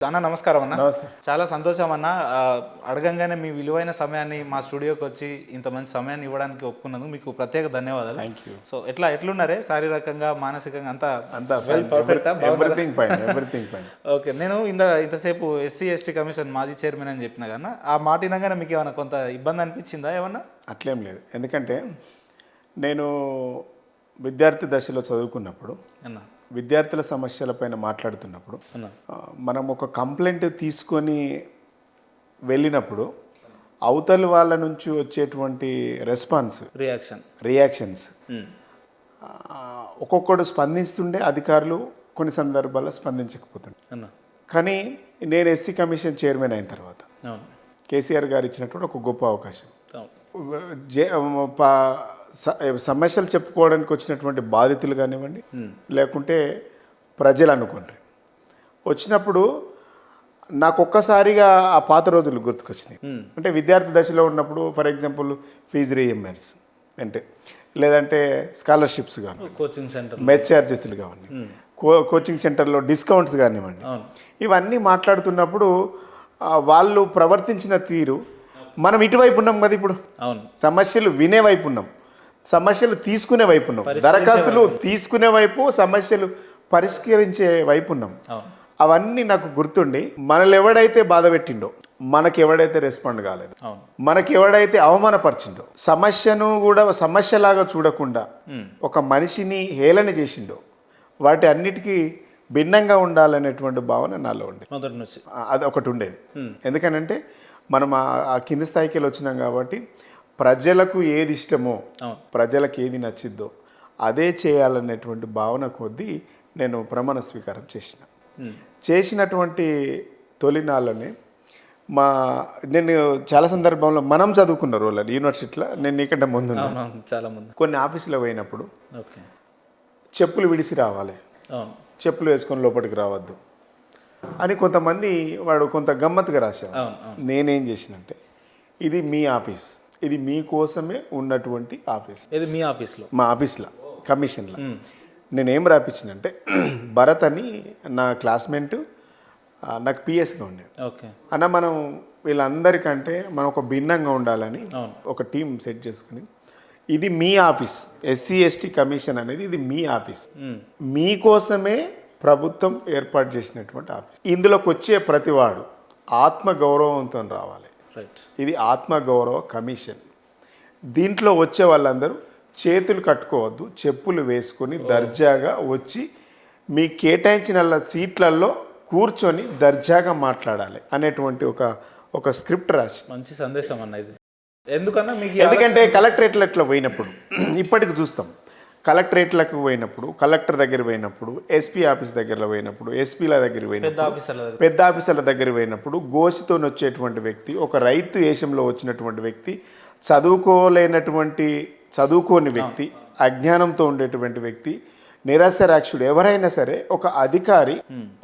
అన్న నమస్కారం అన్న. నమస్తే. చాలా సంతోషం అన్న. అడగంగానే మీ విలువైన సమయాన్ని మా స్టూడియోకి వచ్చి ఇంత మంచి సమయాన్ని ఇవ్వడానికి ఒప్పుకున్నందుకు మీకు ప్రత్యేక ధన్యవాదాలు. Thank you. సో ఎట్లున్నారే శారీరకంగా మానసికంగా అంతా వెల్ పర్ఫెక్టా? Everything fine. ఓకే. నేను ఇంతసేపు ఎస్సీ ఎస్టీ కమిషన్ మాజీ చైర్మన్ అని చెప్పిన కన్నా ఆ మాట వినగానే మీకు ఏమైనా కొంత ఇబ్బంది అనిపించిందా ఏమన్నా? అట్లేం లేదు, ఎందుకంటే నేను విద్యార్థి దశలో చదువుకున్నప్పుడు అన్న విద్యార్థుల సమస్యలపైన మాట్లాడుతున్నప్పుడు అన్న మనం ఒక కంప్లైంట్ తీసుకొని వెళ్ళినప్పుడు అవతలి వాళ్ళ నుంచి వచ్చేటువంటి రియాక్షన్స్ ఒక్కొక్కడు స్పందిస్తుండే, అధికారులు కొన్ని సందర్భాల్లో స్పందించకపోతుండే. అన్న కానీ నేను ఎస్సీ కమిషన్ చైర్మన్ అయిన తర్వాత అవును కేసీఆర్ గారు ఇచ్చినటువంటి ఒక గొప్ప అవకాశం. అవును సమస్యలు చెప్పుకోవడానికి వచ్చినటువంటి బాధితులు కానివ్వండి, లేకుంటే ప్రజలు అనుకోండి, వచ్చినప్పుడు నాకు ఒక్కసారిగా ఆ పాత రోజులు గుర్తుకొచ్చినాయి. అంటే విద్యార్థి దశలో ఉన్నప్పుడు ఫర్ ఎగ్జాంపుల్ ఫీజు రీఎంబర్స్ అంటే, లేదంటే స్కాలర్షిప్స్ కానీ, కోచింగ్ సెంటర్ మెస్ ఛార్జెస్లు కావండి, కోచింగ్ సెంటర్లో డిస్కౌంట్స్ కానివ్వండి, ఇవన్నీ మాట్లాడుతున్నప్పుడు వాళ్ళు ప్రవర్తించిన తీరు, మనం ఇటువైపు ఉన్నాం కదా ఇప్పుడు. అవును, సమస్యలు వినే వైపు ఉన్నాం, సమస్యలు తీసుకునే వైపు ఉన్నాం, దరఖాస్తులు తీసుకునే వైపు, సమస్యలు పరిష్కరించే వైపు ఉన్నాం. అవన్నీ నాకు గుర్తుండి, మనల్ని ఎవడైతే బాధ పెట్టిండో, మనకి ఎవడైతే రెస్పాండ్ కాలేదు, మనకి ఎవడైతే అవమానపరిచిండో, సమస్యను కూడా సమస్యలాగా చూడకుండా ఒక మనిషిని హేళన చేసిండో, వాటి అన్నిటికీ భిన్నంగా ఉండాలనేటువంటి భావన నాలో ఉండేది. అది ఒకటి ఉండేది. ఎందుకనంటే మనం ఆ కింది స్థాయికి వెళ్ళి వచ్చినాం కాబట్టి ప్రజలకు ఏది ఇష్టమో, ప్రజలకు ఏది నచ్చిద్దో అదే చేయాలనేటువంటి భావన కొద్దీ నేను ప్రమాణ స్వీకారం చేసినటువంటి తొలినాళ్ళనే నేను చాలా సందర్భంలో మనం చదువుకున్న రోజులు యూనివర్సిటీలో, నేను నీకంటే ముందు చాలా ముందు కొన్ని ఆఫీసులో పోయినప్పుడు చెప్పులు విడిసి రావాలి, చెప్పులు వేసుకొని లోపలికి రావద్దు అని కొంతమంది కొంత గమ్మత్తుగా రాశారు. నేనేం చేసినంటే, ఇది మీ ఆఫీస్, ఇది మీకోసమే ఉన్నటువంటి ఆఫీస్, ఇది మీ ఆఫీస్లో, మా ఆఫీస్లో కమిషన్లో నేనేం రాపించినంటే, భరత్ అని నా క్లాస్మేట్ నాకు పిఎస్గా ఉండేది. అన్న మనం వీళ్ళందరికంటే మనం ఒక భిన్నంగా ఉండాలని ఒక టీం సెట్ చేసుకుని, ఇది మీ ఆఫీస్, ఎస్సీ ఎస్టీ కమిషన్ అనేది ఇది మీ ఆఫీస్, మీకోసమే ప్రభుత్వం ఏర్పాటు చేసినటువంటి ఆఫీస్. ఇందులోకి వచ్చే ప్రతివాడు ఆత్మగౌరవంతో రావాలి. ఇది ఆత్మగౌరవ కమిషన్. దీంట్లో వచ్చే వాళ్ళందరూ చేతులు కట్టుకోవద్దు, చెప్పులు వేసుకొని దర్జాగా వచ్చి మీ కేటాయించిన సీట్లలో కూర్చొని దర్జాగా మాట్లాడాలి అనేటువంటి ఒక స్క్రిప్ట్ రాసి, మంచి సందేశం అన్న ఇది. ఎందుకంటే కలెక్టరేట్లలో పోయినప్పుడు ఇప్పటికి చూస్తాం, కలెక్టరేట్లకు పోయినప్పుడు, కలెక్టర్ దగ్గర పోయినప్పుడు, ఎస్పీ ఆఫీస్ దగ్గర పోయినప్పుడు, ఎస్పీల దగ్గర పోయినప్పుడు, పెద్ద ఆఫీసర్ల దగ్గర పోయినప్పుడు గోసితో వచ్చేటువంటి వ్యక్తి, ఒక రైతు వేషంలో వచ్చినటువంటి వ్యక్తి, చదువుకోని వ్యక్తి, అజ్ఞానంతో ఉండేటువంటి వ్యక్తి, నిరక్షరాస్యుడు ఎవరైనా సరే ఒక అధికారి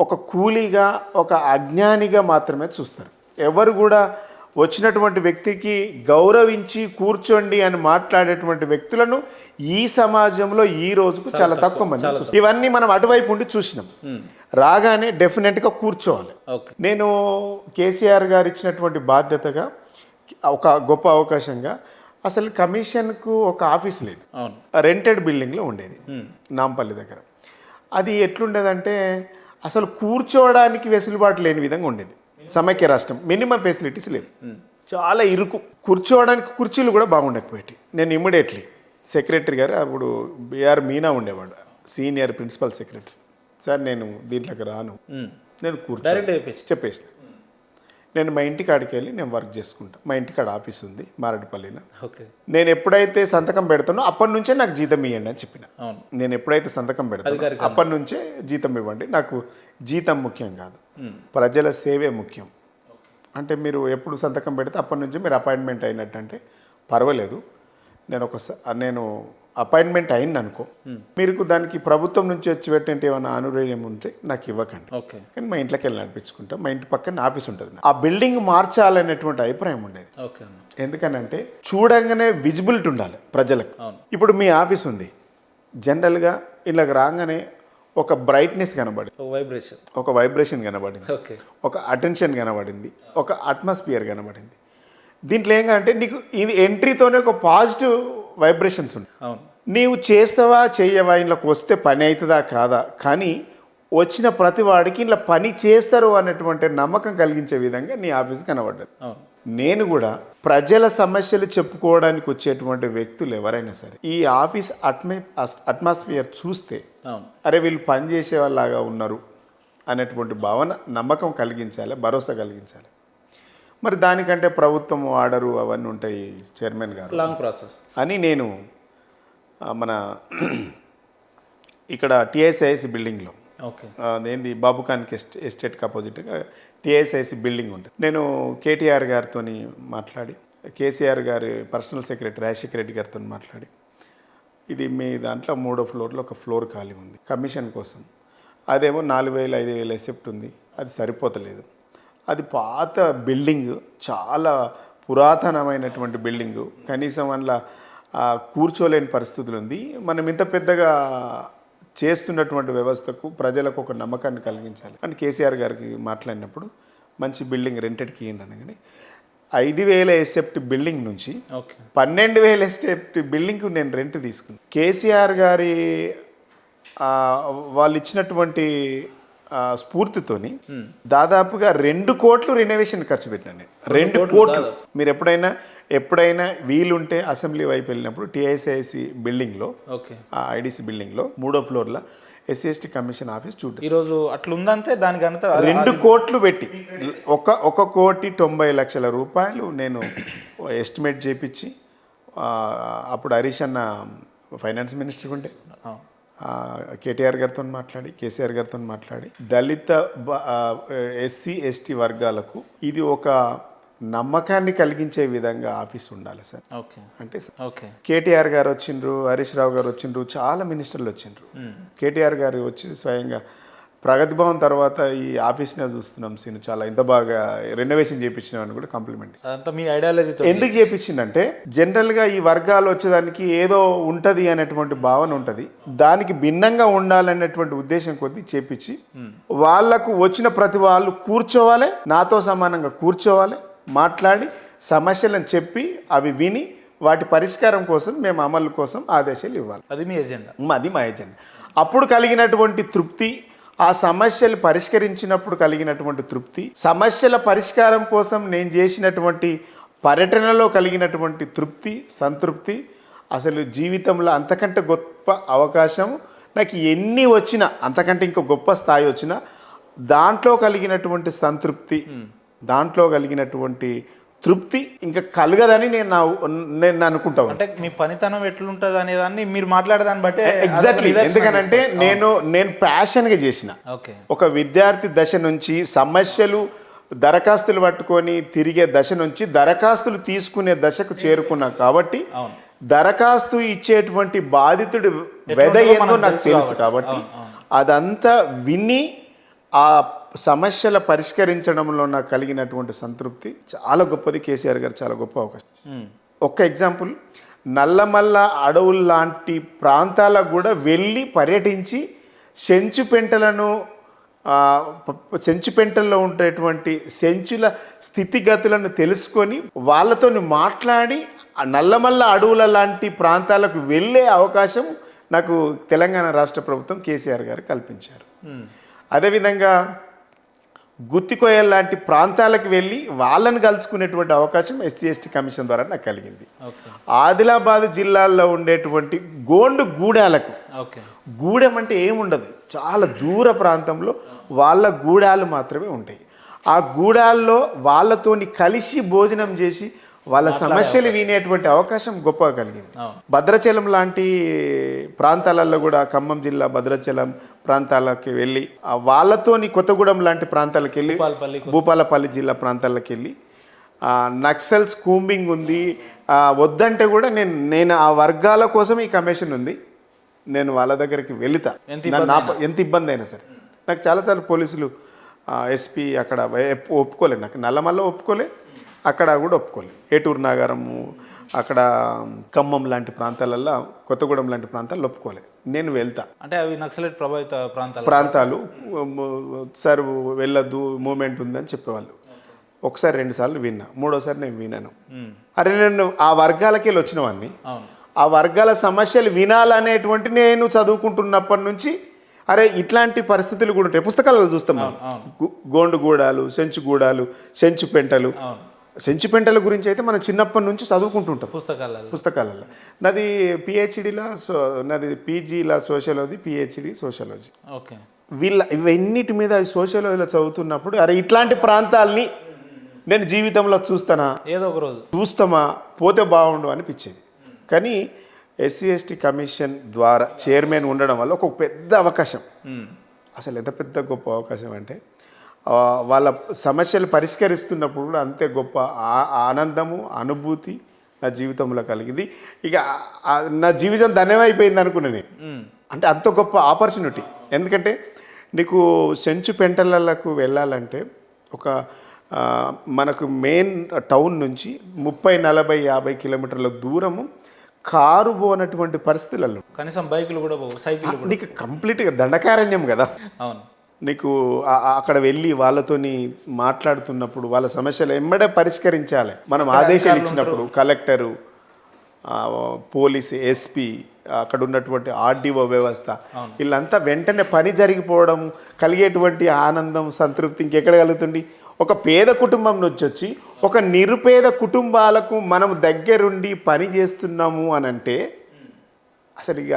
ఒక కూలీగా, ఒక అజ్ఞానిగా మాత్రమే చూస్తారు. ఎవరు కూడా వచ్చినటువంటి వ్యక్తికి గౌరవించి కూర్చోండి అని మాట్లాడేటువంటి వ్యక్తులను ఈ సమాజంలో ఈ రోజుకు చాలా తక్కువ మంది చూస్తాం. ఇవన్నీ మనం అటువైపు ఉండి చూసినాం. రాగానే డెఫినెట్గా కూర్చోవాలి. నేను కేసీఆర్ గారు ఇచ్చినటువంటి బాధ్యతగా, ఒక గొప్ప అవకాశంగా, అసలు కమిషన్కు ఒక ఆఫీస్ లేదు, రెంటెడ్ బిల్డింగ్లో ఉండేది నాంపల్లి దగ్గర. అది ఎట్లుండేదంటే అసలు కూర్చోవడానికి వెసులుబాటు లేని విధంగా ఉండేది. సమైక్య రాష్ట్రం, మినిమం ఫెసిలిటీస్ లేవు, చాలా ఇరుకు, కూర్చోవడానికి కుర్చీలు కూడా బాగుండకపోయేటి. నేను ఇమ్మీడియట్లీ సెక్రటరీ గారు, అప్పుడు బిఆర్ మీనా ఉండేవాడు, సీనియర్ ప్రిన్సిపల్ సెక్రటరీ, సార్ నేను దీంట్లోకి రాను, నేను చెప్పేసిన, నేను మా ఇంటికాడికి వెళ్ళి నేను వర్క్ చేసుకుంటా, మా ఇంటికాడ ఆఫీస్ ఉంది మారడిపల్లిలో, నేను ఎప్పుడైతే సంతకం పెడతానో అప్పటి నుంచే నాకు జీతం ఇవ్వండి అని చెప్పిన. నేను ఎప్పుడైతే సంతకం పెడతానో అప్పటి నుంచే జీతం ఇవ్వండి, నాకు జీతం ముఖ్యం కాదు, ప్రజల సేవే ముఖ్యం. అంటే మీరు ఎప్పుడు సంతకం పెడితే అప్పటి నుంచి మీరు అపాయింట్మెంట్ అయినట్టు అంటే పర్వాలేదు, నేను అపాయింట్మెంట్ అయింది అనుకో, మీరు దానికి ప్రభుత్వం నుంచి వచ్చి పెట్టంటే ఏమైనా ఆనురయం ఉంటే నాకు ఇవ్వకండి, కానీ మా ఇంట్లోకి వెళ్ళి నడిపించుకుంటాం, మా ఇంటి పక్కన ఆఫీస్ ఉంటుంది. ఆ బిల్డింగ్ మార్చాలనేటువంటి అభిప్రాయం ఉండేది. ఎందుకనంటే చూడంగానే విజిబిలిటీ ఉండాలి ప్రజలకు. ఇప్పుడు మీ ఆఫీస్ ఉంది, జనరల్గా ఇలాగ రాగానే ఒక బ్రైట్నెస్ కనబడింది, వైబ్రేషన్. ఒక వైబ్రేషన్ కనబడింది, ఓకే. ఒక అటెన్షన్ కనబడింది, ఒక అట్మాస్ఫియర్ కనబడింది. దీంట్లో ఏంటంటే నీకు ఇది ఎంట్రీతోనే ఒక పాజిటివ్ వైబ్రేషన్స్ ఉంటాయి. అవును. నీవు చేస్తావా చెయ్యవా, ఇంట్లోకి వస్తే పని అవుతుందా కాదా, కానీ వచ్చిన ప్రతి వాడికి ఇంట్లో పని చేస్తారు అన్నటువంటి నమ్మకం కలిగించే విధంగా నీ ఆఫీస్ కనబడ్డది. అవును. నేను కూడా ప్రజల సమస్యలు చెప్పుకోవడానికి వచ్చేటువంటి వ్యక్తులు ఎవరైనా సరే ఈ ఆఫీస్ అట్మాస్ఫియర్ చూస్తే అవును. అరే వీళ్ళు పని చేసే వాళ్ళలాగా ఉన్నారు అనేటువంటి భావన, నమ్మకం కలిగించాలి, భరోసా కలిగించాలి. మరి దానికంటే ప్రభుత్వం ఆర్డరు అవన్నీ ఉంటాయి చైర్మన్ గారు, లాంగ్ ప్రాసెస్ అని నేను మన ఇక్కడ టిఐసిఐసి బిల్డింగ్లో ఓకే. ఏంది బాబుఖాన్కి ఎస్టేట్కి అపోజిట్గా టిఐసిఐసి బిల్డింగ్ ఉంటుంది. నేను కేటీఆర్ గారితో మాట్లాడి, కేసీఆర్ గారి పర్సనల్ సెక్రటరీ రాజశేఖర రెడ్డి గారితో మాట్లాడి, ఇది మీ దాంట్లో 3వ ఫ్లోర్లో ఒక ఫ్లోర్ ఖాళీ ఉంది కమిషన్ కోసం, అదేమో 4,000 5,000 ఎసెప్ట్ ఉంది, అది సరిపోతలేదు, అది పాత బిల్డింగ్, చాలా పురాతనమైనటువంటి బిల్డింగు, కనీసం అందులో కూర్చోలేని పరిస్థితులు ఉంది, మనం ఇంత పెద్దగా చేస్తున్నటువంటి వ్యవస్థకు ప్రజలకు ఒక నమ్మకాన్ని కలిగించాలి అని కేసీఆర్ గారికి మాట్లాడినప్పుడు మంచి బిల్డింగ్ రెంటెడ్కి ఇయ్యండి అనగానే 5,000 ఎసెప్ట్ బిల్డింగ్ నుంచి 12,000 ఎసెప్ట్ బిల్డింగ్కు నేను రెంట్ తీసుకున్నాను. కేసీఆర్ గారి వాళ్ళు ఇచ్చినటువంటి స్ఫూర్తితోని దాదాపుగా 2 కోట్లు రెనోవేషన్ ఖర్చు పెట్టినాను నేను. 2 కోట్లు. మీరు ఎప్పుడైనా వీలుంటే అసెంబ్లీ వైపు వెళ్ళినప్పుడు టిఐసిఐసి బిల్డింగ్లో, ఐడిసి బిల్డింగ్లో 3వ ఫ్లోర్లో ఎస్సీ కమిషన్ ఆఫీస్ చూడండి. ఈరోజు అట్లుందంటే దానికి అంతా 2 కోట్లు పెట్టి 1,90,00,000 రూపాయలు నేను ఎస్టిమేట్ చేపించి, అప్పుడు హరీష్ అన్న ఫైనాన్స్ మినిస్టర్ ఉండే, కేటీఆర్ గారితో మాట్లాడి, కేసీఆర్ గారితో మాట్లాడి, దళిత ఎస్సీ ఎస్టీ వర్గాలకు ఇది ఒక నమ్మకాన్ని కలిగించే విధంగా ఆఫీస్ ఉండాలి సార్. అంటే కేటీఆర్ గారు వచ్చిండ్రు, హరీష్ రావు గారు వచ్చిండ్రు, చాలా మినిస్టర్లు వచ్చిండ్రు. కేటీఆర్ గారు వచ్చి స్వయంగా ప్రగతి భవన్ తర్వాత ఈ ఆఫీస్నే చూస్తున్నాం సీను, చాలా ఇంత బాగా రెనోవేషన్ చేయించినామని కూడా కాంప్లిమెంట్. మీ ఐడియాలజీ ఎందుకు చేయించిందంటే జనరల్గా ఈ వర్గాలు వచ్చేదానికి ఏదో ఉంటుంది అనేటువంటి భావన ఉంటుంది, దానికి భిన్నంగా ఉండాలనేటువంటి ఉద్దేశం కొద్దీ చేపించి వాళ్లకు వచ్చిన ప్రతి వాళ్ళు కూర్చోవాలి, నాతో సమానంగా కూర్చోవాలి, మాట్లాడి సమస్యలను చెప్పి అవి విని వాటి పరిష్కారం కోసం మేము అమలు కోసం ఆదేశాలు ఇవ్వాలి. అది మీ ఎజెండా. అది మా ఎజెండా. అప్పుడు కలిగినటువంటి తృప్తి, ఆ సమస్యలు పరిష్కరించినప్పుడు కలిగినటువంటి తృప్తి, సమస్యల పరిష్కారం కోసం నేను చేసినటువంటి పర్యటనలో కలిగినటువంటి తృప్తి, సంతృప్తి, అసలు జీవితంలో అంతకంటే గొప్ప అవకాశం నాకు ఎన్ని వచ్చినా, అంతకంటే ఇంకో గొప్ప స్థాయి వచ్చినా దాంట్లో కలిగినటువంటి సంతృప్తి, దాంట్లో కలిగినటువంటి తృప్తి ఇంకా కలగదని నేను అనుకుంటాను. అంటే మీ పనితనం ఎట్లుంటుంది అనే దాన్ని మీరు మాట్లాడేదాన్ని బట్టే. ఎగ్జాక్ట్లీ. ఎందుకనంటే నేను ప్యాషన్గా చేసిన, ఒక విద్యార్థి దశ నుంచి సమస్యలు దరఖాస్తులు పట్టుకొని తిరిగే దశ నుంచి దరఖాస్తులు తీసుకునే దశకు చేరుకున్నా కాబట్టి దరఖాస్తు ఇచ్చేటువంటి బాధితుడి వెద ఏందో నాకు తెలుసు కాబట్టి అదంతా విని ఆ సమస్యల పరిష్కరించడంలో నాకు కలిగినటువంటి సంతృప్తి చాలా గొప్పది. కేసీఆర్ గారు చాలా గొప్ప అవకాశం. ఒక్క ఎగ్జాంపుల్, నల్లమల్ల అడవులు లాంటి ప్రాంతాలకు కూడా వెళ్ళి పర్యటించి సెంచుపెంటల్లో ఉండేటువంటి సెంచుల స్థితిగతులను తెలుసుకొని వాళ్ళతో మాట్లాడి నల్లమల్ల అడవుల లాంటి ప్రాంతాలకు వెళ్ళే అవకాశం నాకు తెలంగాణ రాష్ట్ర ప్రభుత్వం కేసీఆర్ గారు కల్పించారు. అదేవిధంగా గుత్తికోయల్ లాంటి ప్రాంతాలకు వెళ్ళి వాళ్ళని కలుసుకునేటువంటి అవకాశం ఎస్సీ ఎస్టీ కమిషన్ ద్వారా నాకు కలిగింది. ఆదిలాబాద్ జిల్లాల్లో ఉండేటువంటి గోండు గూడాలకు, గూడెం అంటే ఏముండదు, చాలా దూర ప్రాంతంలో వాళ్ళ గూడాలు మాత్రమే ఉంటాయి. ఆ గూడాల్లో వాళ్ళతోని కలిసి భోజనం చేసి వాళ్ళ సమస్యలు వినేటువంటి అవకాశం గొప్పగా కలిగింది. భద్రాచలం లాంటి ప్రాంతాలలో కూడా, ఖమ్మం జిల్లా భద్రాచలం ప్రాంతాలకు వెళ్ళి వాళ్ళతోని కొత్తగూడెం లాంటి ప్రాంతాలకు వెళ్ళి, భూపాలపల్లి జిల్లా ప్రాంతాలకు వెళ్ళి నక్సల్స్ కూంబింగ్ ఉంది వద్దంటే కూడా నేను ఆ వర్గాల కోసం ఈ కమిషన్ ఉంది, నేను వాళ్ళ దగ్గరికి వెళుతా, ఎంత ఇబ్బంది అయినా సరే. నాకు చాలాసార్లు పోలీసులు ఎస్పీ అక్కడ ఒప్పుకోలే, నాకు నల్లమల్ల ఒప్పుకోలే, అక్కడ కూడా ఒప్పుకోలేదు. ఏటూరు నాగారము, అక్కడ ఖమ్మం లాంటి ప్రాంతాలల్లో, కొత్తగూడెం లాంటి ప్రాంతాల్లో ఒప్పుకోలేదు. నేను వెళ్తా అంటే అవి నక్సలైట్ ప్రభావిత ప్రాంతాలు సార్ వెళ్ళొద్దు, మూమెంట్ ఉందని చెప్పేవాళ్ళు. ఒకసారి 2 సార్లు విన్నా, మూడోసారి నేను విన్నాను. అరే నేను ఆ వర్గాలకి వెళ్ళి వచ్చినవాడిని, అవును. ఆ వర్గాల సమస్యలు వినాలనేటువంటి నేను చదువుకుంటున్నప్పటి నుంచి అరే ఇట్లాంటి పరిస్థితులు కూడా ఉంటాయి. పుస్తకాలలో చూస్తాం మనం. గోండుగూడాలు, సెంచుగూడాలు, సెంచుపెంటలు. సెంచుపెంటల గురించి అయితే మనం చిన్నప్పటి నుంచి చదువుకుంటుంటాం పుస్తకాలలో. నాది పిహెచ్డిలా, నాది పీజీలా సోషియాలజీ, పిహెచ్డి సోషియాలజీ. ఓకే. ఇవన్నిటి మీద సోషియాలజీలో చదువుతున్నప్పుడు అరే ఇట్లాంటి ప్రాంతాలని నేను జీవితంలో చూస్తానా, ఏదో ఒక రోజు చూస్తామా, పోతే బాగుండు అనిపించేది. కానీ ఎస్సీ ఎస్టీ కమిషన్ ద్వారా చైర్మన్ ఉండడం వల్ల ఒక పెద్ద అవకాశం, అసలు ఎంత పెద్ద గొప్ప అవకాశం అంటే వాళ్ళ సమస్యలు పరిష్కరిస్తున్నప్పుడు కూడా అంతే గొప్ప ఆనందము, అనుభూతి నా జీవితంలో కలిగింది. ఇక నా జీవితం ధన్యమైపోయింది అనుకున్నా నేను. అంటే అంత గొప్ప ఆపర్చునిటీ. ఎందుకంటే నీకు సెంచు పెంటలకు వెళ్ళాలంటే ఒక మనకు మెయిన్ టౌన్ నుంచి 30, 40, 50 కిలోమీటర్ల దూరము కారు పోనటువంటి పరిస్థితులలో, కనీసం బైకులు కూడా పోవు, సైకిల్. నీకు కంప్లీట్గా దండకారణ్యం కదా. అవును. నీకు అక్కడ వెళ్ళి వాళ్ళతోని మాట్లాడుతున్నప్పుడు వాళ్ళ సమస్యలు ఎమ్మడే పరిష్కరించాలి. మనం ఆదేశాలు ఇచ్చినప్పుడు కలెక్టరు, పోలీస్, ఎస్పీ, అక్కడ ఉన్నటువంటి ఆర్డీఓ వ్యవస్థ, వీళ్ళంతా వెంటనే పని జరిగిపోవడం, కలిగేటువంటి ఆనందం, సంతృప్తి ఇంకెక్కడ కలుగుతుంది? ఒక పేద కుటుంబం నుంచి వచ్చి ఒక నిరుపేద కుటుంబాలకు మనం దగ్గరుండి పని చేస్తున్నాము అని అంటే అసలు ఇక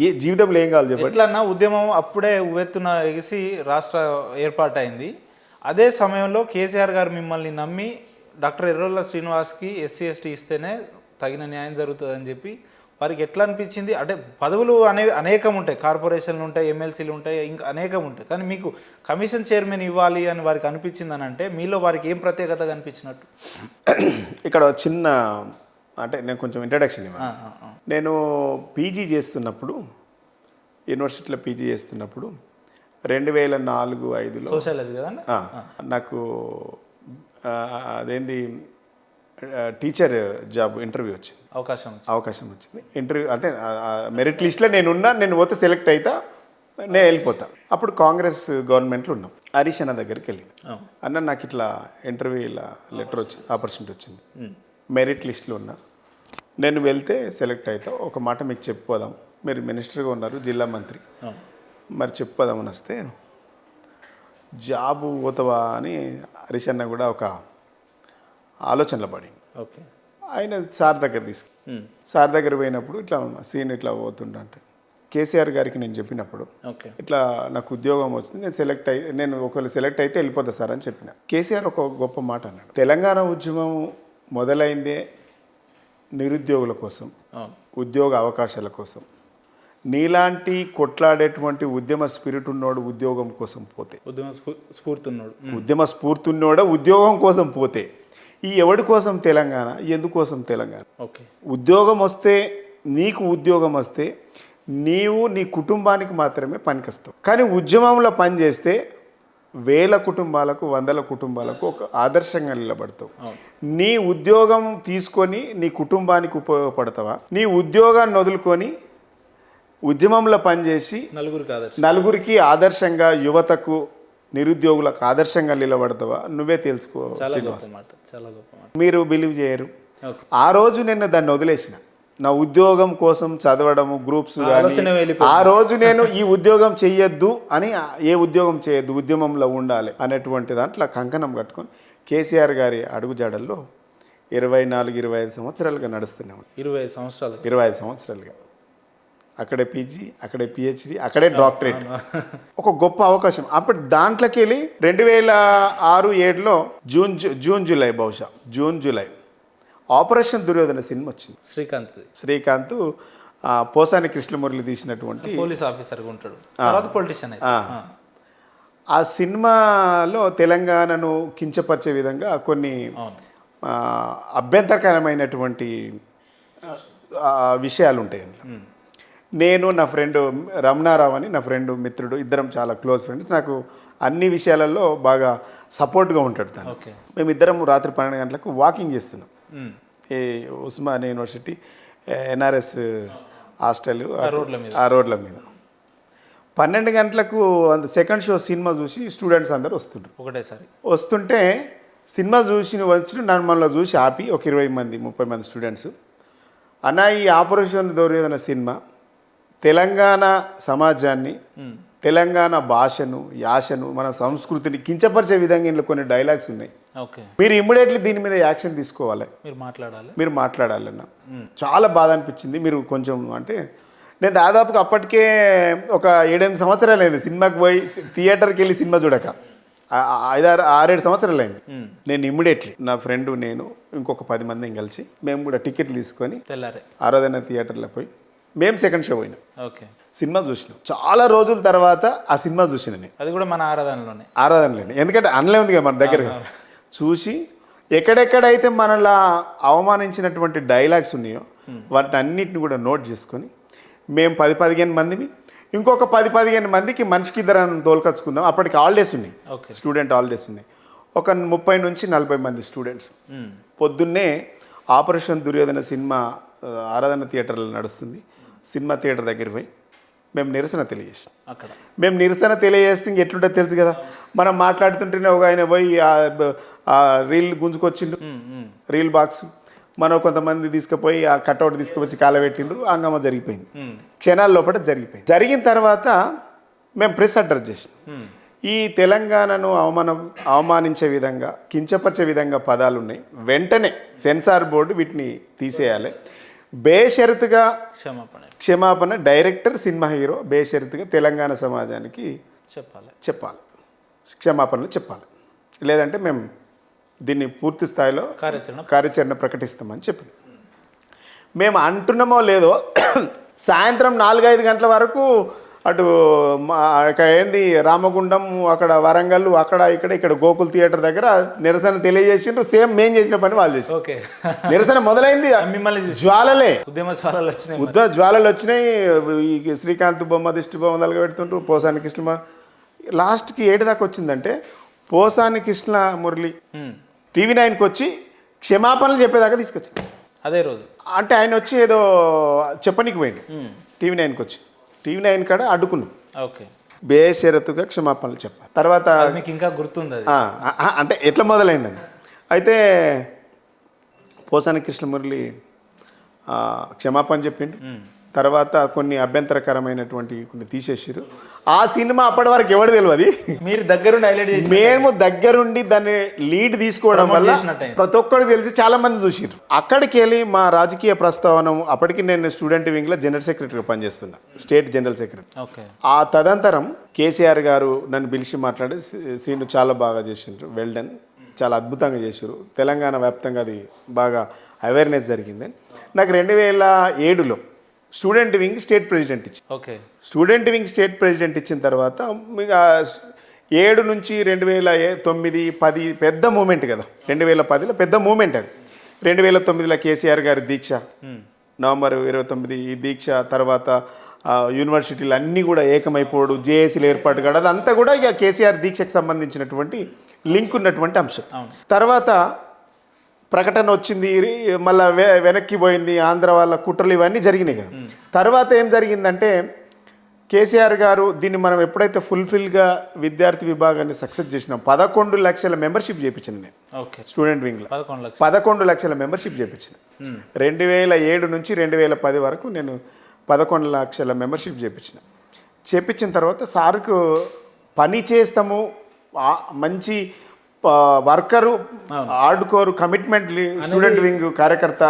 ఏ జీవితంలో ఏం కావాలి చెప్పండి. ఎట్లన్నా ఉద్యమం అప్పుడే ఉవ్వెత్తున ఎగిసి రాష్ట్ర ఏర్పాటైంది. అదే సమయంలో కేసీఆర్ గారు మిమ్మల్ని నమ్మి డాక్టర్ ఎర్రోల్ల శ్రీనివాస్కి ఎస్సీ ఎస్టీ ఇస్తేనే తగిన న్యాయం జరుగుతుందని చెప్పి వారికి ఎట్లా అనిపించింది? అంటే పదవులు అనేకం ఉంటాయి, కార్పొరేషన్లు ఉంటాయి, ఎమ్మెల్సీలు ఉంటాయి, ఇంకా అనేకం ఉంటాయి. కానీ మీకు కమిషన్ చైర్మన్ ఇవ్వాలి అని వారికి అనిపించింది అని అంటే మీలో వారికి ఏం ప్రత్యేకత కనిపించినట్టు? ఇక్కడ చిన్న అంటే నేను కొంచెం ఇంట్రడక్షన్ ఇవ్వాలి. నేను పీజీ చేస్తున్నప్పుడు, యూనివర్సిటీలో పీజీ చేస్తున్నప్పుడు 2004-05లో సోషాలజీ కదా నాకు అదేంది టీచర్ జాబ్ ఇంటర్వ్యూ వచ్చింది, అవకాశం వచ్చింది. ఇంటర్వ్యూ అంటే మెరిట్ లిస్ట్లో నేను పోతే సెలెక్ట్ అవుతా, నేను వెళ్ళిపోతా. అప్పుడు కాంగ్రెస్ గవర్నమెంట్లో ఉన్నాం. హరీష్ అన్న దగ్గరికి వెళ్ళి, అన్న నాకు ఇట్లా ఇంటర్వ్యూ ఇలా లెటర్ వచ్చింది, ఆపర్చునిటీ వచ్చింది, మెరిట్ లిస్ట్లో ఉన్నా, నేను వెళ్తే సెలెక్ట్ అవుతా, ఒక మాట మీకు చెప్పుకోదాం, మీరు మినిస్టర్గా ఉన్నారు, జిల్లా మంత్రి, మరి చెప్పుకోదామని వస్తే జాబు పోతావా అని హరీష్ అన్న కూడా ఒక ఆలోచనలో పడి ఓకే ఆయన సార్ దగ్గర సార్ దగ్గర పోయినప్పుడు ఇట్లా సీన్ ఇట్లా పోతుంటే కేసీఆర్ గారికి నేను చెప్పినప్పుడు ఇట్లా నాకు ఉద్యోగం వచ్చింది, నేను ఒకవేళ సెలెక్ట్ అయితే వెళ్ళిపోతా సార్ అని చెప్పిన. కేసీఆర్ ఒక గొప్ప మాట అన్నాడు, తెలంగాణ ఉద్యమం మొదలైందే నిరుద్యోగుల కోసం, ఉద్యోగ అవకాశాల కోసం. నీలాంటి కొట్లాడేటువంటి ఉద్యమ స్పిరిట్ ఉన్నోడు ఉద్యోగం కోసం పోతే, ఉద్యమ స్ఫూర్తి ఉన్నోడు ఉద్యోగం కోసం పోతే, ఈ ఎవడి కోసం తెలంగాణ, ఎందుకోసం తెలంగాణ? ఉద్యోగం వస్తే, నీకు ఉద్యోగం వస్తే నీవు నీ కుటుంబానికి మాత్రమే పనికొస్తావు. కానీ ఉద్యమంలో పనిచేస్తే 1000 కుటుంబాలకు, 100 కుటుంబాలకు ఒక ఆదర్శంగా నిలబడతావు. నీ ఉద్యోగం తీసుకొని నీ కుటుంబానికి ఉపయోగపడతావా? నీ ఉద్యోగాన్ని వదులుకొని ఉద్యమంలో పనిచేసి నలుగురికి ఆదర్శంగా, యువతకు, నిరుద్యోగులకు ఆదర్శంగా నిలబడతావా? నువ్వే తెలుసుకో. మీరు బిలీవ్ చేయరు. ఆ రోజు నేను దాన్ని వదిలేసిన, నా ఉద్యోగం కోసం చదవడము, గ్రూప్స్ కానీ, ఆ రోజు నేను ఈ ఉద్యోగం చెయ్యొద్దు అని, ఏ ఉద్యోగం చేయొద్దు, ఉద్యమంలో ఉండాలి అనేటువంటి దాంట్లో కంకణం కట్టుకొని కేసీఆర్ గారి అడుగుజాడల్లో 24-25 సంవత్సరాలుగా నడుస్తున్నాము. 25 సంవత్సరాలుగా అక్కడే పీజీ, అక్కడే పిహెచ్డి, అక్కడే డాక్టరేట్. ఒక గొప్ప అవకాశం. అప్పుడు దాంట్లోకి వెళ్ళి 2006-07లో June July operation Duryodhana cinema వచ్చింది. శ్రీకాంత్ పోసాని కృష్ణమురళి తీసినటువంటి పోలీస్ ఆఫీసర్గా ఉంటాడు, తర్వాత పొలిటీషియన్. ఆ సినిమాలో తెలంగాణను కించపరిచే విధంగా కొన్ని అభ్యంతరకరమైనటువంటి విషయాలు ఉంటాయి. నేను, నా ఫ్రెండ్ రమణారావు అని నా ఫ్రెండ్, మిత్రుడు, ఇద్దరం చాలా క్లోజ్ ఫ్రెండ్స్. నాకు అన్ని విషయాలలో బాగా సపోర్ట్గా ఉంటాడు తను. ఓకే. మేమిద్దరం రాత్రి 12 గంటలకు వాకింగ్ చేస్తున్నాం. ఈ ఉస్మానియా యూనివర్సిటీ ఎన్ఆర్ఎస్ హాస్టల్ ఆ రోడ్ల మీద 12 గంటలకు సెకండ్ షో సినిమా చూసి స్టూడెంట్స్ అందరూ వస్తుంటారు. ఒకటేసారి వస్తుంటే సినిమా చూసి వచ్చి నన్ను చూసి ఆపి ఒక 20 మంది 30 మంది స్టూడెంట్స్, అన్న ఈ ఆపరేషన్ దుర్యోధన సినిమా తెలంగాణ సమాజాన్ని, తెలంగాణ భాషను, యాసను, మన సంస్కృతిని కించపరిచే విధంగా ఇందులో కొన్ని డైలాగ్స్ ఉన్నాయి. ఓకే. మీరు ఇమ్మీడియట్లీ దీని మీద యాక్షన్ తీసుకోవాలి, మీరు మాట్లాడాలన్న. చాలా బాధ అనిపించింది. మీరు కొంచెం అంటే నేను దాదాపుగా అప్పటికే ఒక 7-8 సంవత్సరాలు అయింది సినిమాకి పోయి థియేటర్కి వెళ్ళి సినిమా చూడక. 6-7 సంవత్సరాలు అయింది. నేను ఇమ్మీడియట్లీ నా ఫ్రెండ్, నేను ఇంకొక 10 మందిని కలిసి మేము కూడా టికెట్లు తీసుకొని ఆరాధన థియేటర్లో పోయి మేము సెకండ్ షో పోయినాం. ఓకే. సినిమా చూసినాం. చాలా రోజుల తర్వాత ఆ సినిమా చూసిన నేను. అది కూడా మన ఆరాధనలోనే, ఎందుకంటే అనలే ఉంది కదా మన దగ్గర. చూసి ఎక్కడెక్కడైతే మనలా అవమానించినటువంటి డైలాగ్స్ ఉన్నాయో వాటిని అన్నిటిని కూడా నోట్ చేసుకొని మేము 10-15 మందిని ఇంకొక 10-15 మందికి మనిషికి ఇద్దరు తోలుకొచ్చుకుందాం. అప్పటికి హాలిడేస్ ఉన్నాయి, స్టూడెంట్ హాలిడేస్ ఉన్నాయి. ఒక 30 నుంచి 40 మంది స్టూడెంట్స్ పొద్దున్నే ఆపరేషన్ దుర్యోధన సినిమా ఆరాధన థియేటర్లో నడుస్తుంది. సినిమా థియేటర్ దగ్గర పోయి మేము నిరసన తెలియజేస్తాం. మేము నిరసన తెలియజేస్తే ఇంక ఎట్లుంటే తెలుసు కదా, మనం మాట్లాడుతుంటేనే ఒక ఆయన పోయి ఆ రీల్ గుంజుకొచ్చిండు, రీల్ బాక్స్. మనం కొంతమంది తీసుకుపోయి ఆ కట్అవుట్ తీసుకువచ్చి కాలబెట్టిండ్రు. హంగామా జరిగిపోయింది. క్షణాల లోపల జరిగిపోయింది. జరిగిన తర్వాత మేము ప్రెస్ అడ్రస్ చేసినాం. ఈ తెలంగాణను అవమానించే విధంగా, కించపరిచే విధంగా పదాలు ఉన్నాయి. వెంటనే సెన్సార్ బోర్డు వీటిని తీసేయాలి. బేషరతుగా క్షమాపణ డైరెక్టర్, సినిమా హీరో బేషరతుగా తెలంగాణ సమాజానికి చెప్పాలి, క్షమాపణలు చెప్పాలి. లేదంటే మేము దీన్ని పూర్తి స్థాయిలో కార్యాచరణ ప్రకటిస్తామని చెప్పి మేము అంటున్నామో లేదో సాయంత్రం 4-5 గంటల వరకు అటు ఏంది రామగుండం, అక్కడ వరంగల్, అక్కడ ఇక్కడ గోకుల్ థియేటర్ దగ్గర నిరసన తెలియజేసిండ్రు. సేమ్ మేము చేసిన పని వాళ్ళు చేసి నిరసన మొదలైంది. జ్వాలలే, జ్వాలలు వచ్చినాయి. ఈ శ్రీకాంత్ బొమ్మ, దిష్టి బొమ్మ తలగ పెడుతుంటారు. పోసాని కృష్ణ లాస్ట్కి 7 దాకా వచ్చిందంటే పోసాని కృష్ణ మురళి TV9కి వచ్చి క్షమాపణలు చెప్పేదాకా తీసుకొచ్చింది అదే రోజు. అంటే ఆయన వచ్చి ఏదో చెప్పనీకి పోయింది. TV9కి వచ్చి TV9 కాడ అడ్డుకున్నాం. బేషరతుగా క్షమాపణలు చెప్పాలి. తర్వాత మీకు ఇంకా గుర్తుంది అంటే ఎట్లా మొదలైందని. అయితే పోసాని కృష్ణమురళి క్షమాపణ చెప్పిండు. తర్వాత కొన్ని అభ్యంతరకరమైనటువంటి కొన్ని తీసేసారు. ఆ సినిమా అప్పటి వరకు ఎవరు తెలియదు. మీరు దగ్గరుండి హైలైట్ చేసి మేము దగ్గరుండి దాన్ని లీడ్ తీసుకోవడం వల్ల ప్రతి ఒక్కరికి తెలిసి చాలా మంది చూసారు. అక్కడికి వెళ్ళి మా రాజకీయ ప్రస్తావన, అప్పటికి నేను స్టూడెంట్ వింగ్లో జనరల్ సెక్రటరీగా పనిచేస్తున్నా, స్టేట్ జనరల్ సెక్రటరీ. ఆ తదంతరం కేసీఆర్ గారు నన్ను పిలిచి మాట్లాడి, సీను చాలా బాగా చేసిండ్రు, వెల్ డన్, చాలా అద్భుతంగా చేసారు, తెలంగాణ వ్యాప్తంగా అది బాగా అవేర్నెస్ జరిగిందని. నాకు 2007లో స్టూడెంట్ వింగ్ స్టేట్ ప్రెసిడెంట్ ఇచ్చి స్టూడెంట్ వింగ్ స్టేట్ ప్రెసిడెంట్ ఇచ్చిన తర్వాత 7 నుంచి 2009, 10 పెద్ద మూమెంట్ కదా. 2010లో పెద్ద మూమెంట్ అది. 2009లో కేసీఆర్ గారి దీక్ష, నవంబర్ 29 ఈ దీక్ష తర్వాత యూనివర్సిటీలు అన్నీ కూడా ఏకమైపోవడం, జేఏసీలు ఏర్పాటు కావడం, అదంతా కూడా ఇక కేసీఆర్ దీక్షకు సంబంధించినటువంటి లింక్ ఉన్నటువంటి అంశం. తర్వాత ప్రకటన వచ్చింది, మళ్ళీ వెనక్కి పోయింది, ఆంధ్ర వాళ్ళ కుట్రలు ఇవన్నీ జరిగినాయి కదా. తర్వాత ఏం జరిగిందంటే కేసీఆర్ గారు దీన్ని మనం ఎప్పుడైతే ఫుల్ఫిల్గా విద్యార్థి విభాగాన్ని సక్సెస్ చేసినాం, 11 లక్షల మెంబర్షిప్ చేయించిన నేను స్టూడెంట్ వింగ్లో 11 లక్షల మెంబర్షిప్ చేయించిన. 2007 నుంచి 2010 వరకు నేను 11 లక్షల మెంబర్షిప్ చేయించిన తర్వాత సార్కు పని చేస్తాము, మంచి వర్కరు, ఆర్డుకోరు, కమిట్మెంట్ స్టూడెంట్ వింగ్ కార్యకర్త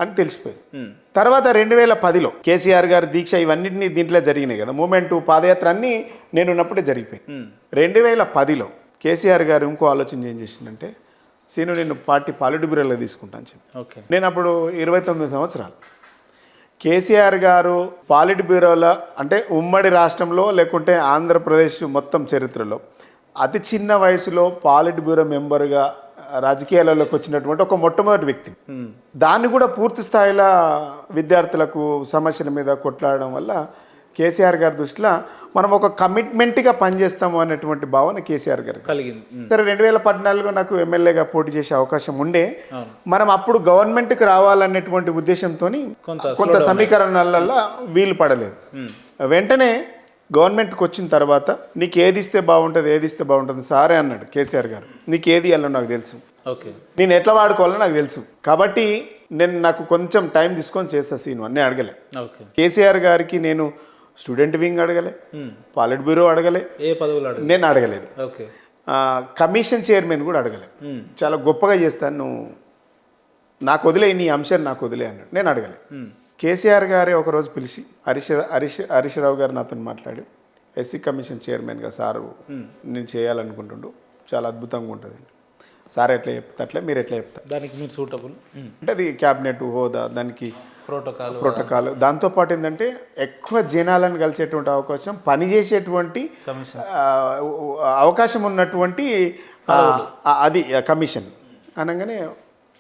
అని తెలిసిపోయింది. తర్వాత 2010లో కేసీఆర్ గారి దీక్ష ఇవన్నింటినీ దీంట్లో జరిగినాయి కదా, మూమెంట్, పాదయాత్ర అన్నీ నేను ఉన్నప్పుడే జరిగిపోయింది. 2010లో కేసీఆర్ గారు ఇంకో ఆలోచన ఏం చేసిందంటే, సీను నేను పార్టీ పాలిట్ బ్యూరోలో తీసుకుంటాను చెప్పి. నేను అప్పుడు 29 సంవత్సరాలు. కేసీఆర్ గారు పాలిట్ బ్యూరోలో అంటే ఉమ్మడి రాష్ట్రంలో లేకుంటే ఆంధ్రప్రదేశ్ మొత్తం చరిత్రలో అతి చిన్న వయసులో పాలిట్ బ్యూరో మెంబర్గా రాజకీయాలలోకి వచ్చినటువంటి ఒక మొట్టమొదటి వ్యక్తి. దాన్ని కూడా పూర్తి స్థాయిలో విద్యార్థులకు సమస్యల మీద కొట్లాడడం వల్ల కేసీఆర్ గారి దృష్టిలో మనం ఒక కమిట్మెంట్గా పనిచేస్తాము అనేటువంటి భావన కేసీఆర్ గారు కలిగింది. సరే 2014 నాకు ఎమ్మెల్యేగా పోటీ చేసే అవకాశం ఉండే అవును. మనం అప్పుడు గవర్నమెంట్కి రావాలనేటువంటి ఉద్దేశంతో కొంత సమీకరణాలలో వీలు పడలేదు. వెంటనే గవర్నమెంట్కి వచ్చిన తర్వాత నీకు ఏది ఇస్తే బాగుంటుంది సారే అన్నాడు కేసీఆర్ గారు. నీకు ఏది ఇవ్వాలో నాకు తెలుసు, ఓకే, నేను ఎట్లా వాడుకోవాలో నాకు తెలుసు, కాబట్టి నాకు కొంచెం టైం తీసుకొని చేస్తా సీను అన్నీ అడగలే. ఓకే. కేసీఆర్ గారికి నేను స్టూడెంట్ వింగ్ అడగలే, పాలిట్ బ్యూరో అడగలే, ఏ పదవులు నేను అడగలేదు, ఓకే, కమిషన్ చైర్మన్ కూడా అడగలే. చాలా గొప్పగా చేస్తాను నువ్వు, నాకు వదిలే, నీ అంశాన్ని నాకు వదిలే అన్నాడు. నేను అడగలే. కేసీఆర్ గారే ఒకరోజు పిలిచి హరీష్ రావు గారు నాతో మాట్లాడి ఎస్సీ కమిషన్ చైర్మన్గా సారు నేను చేయాలనుకుంటుండు, చాలా అద్భుతంగా ఉంటుంది సార్, ఎట్లా చెప్తా అట్లా మీరు ఎట్లా చెప్తా, దానికి మీరు సూటబుల్ అంటే అది క్యాబినెట్ హోదా, దానికి ప్రోటోకాల్, దాంతోపాటు ఏంటంటే ఎక్కువ జనాలను కలిసేటువంటి అవకాశం, పనిచేసేటువంటి అవకాశం ఉన్నటువంటి అది కమిషన్ అనగానే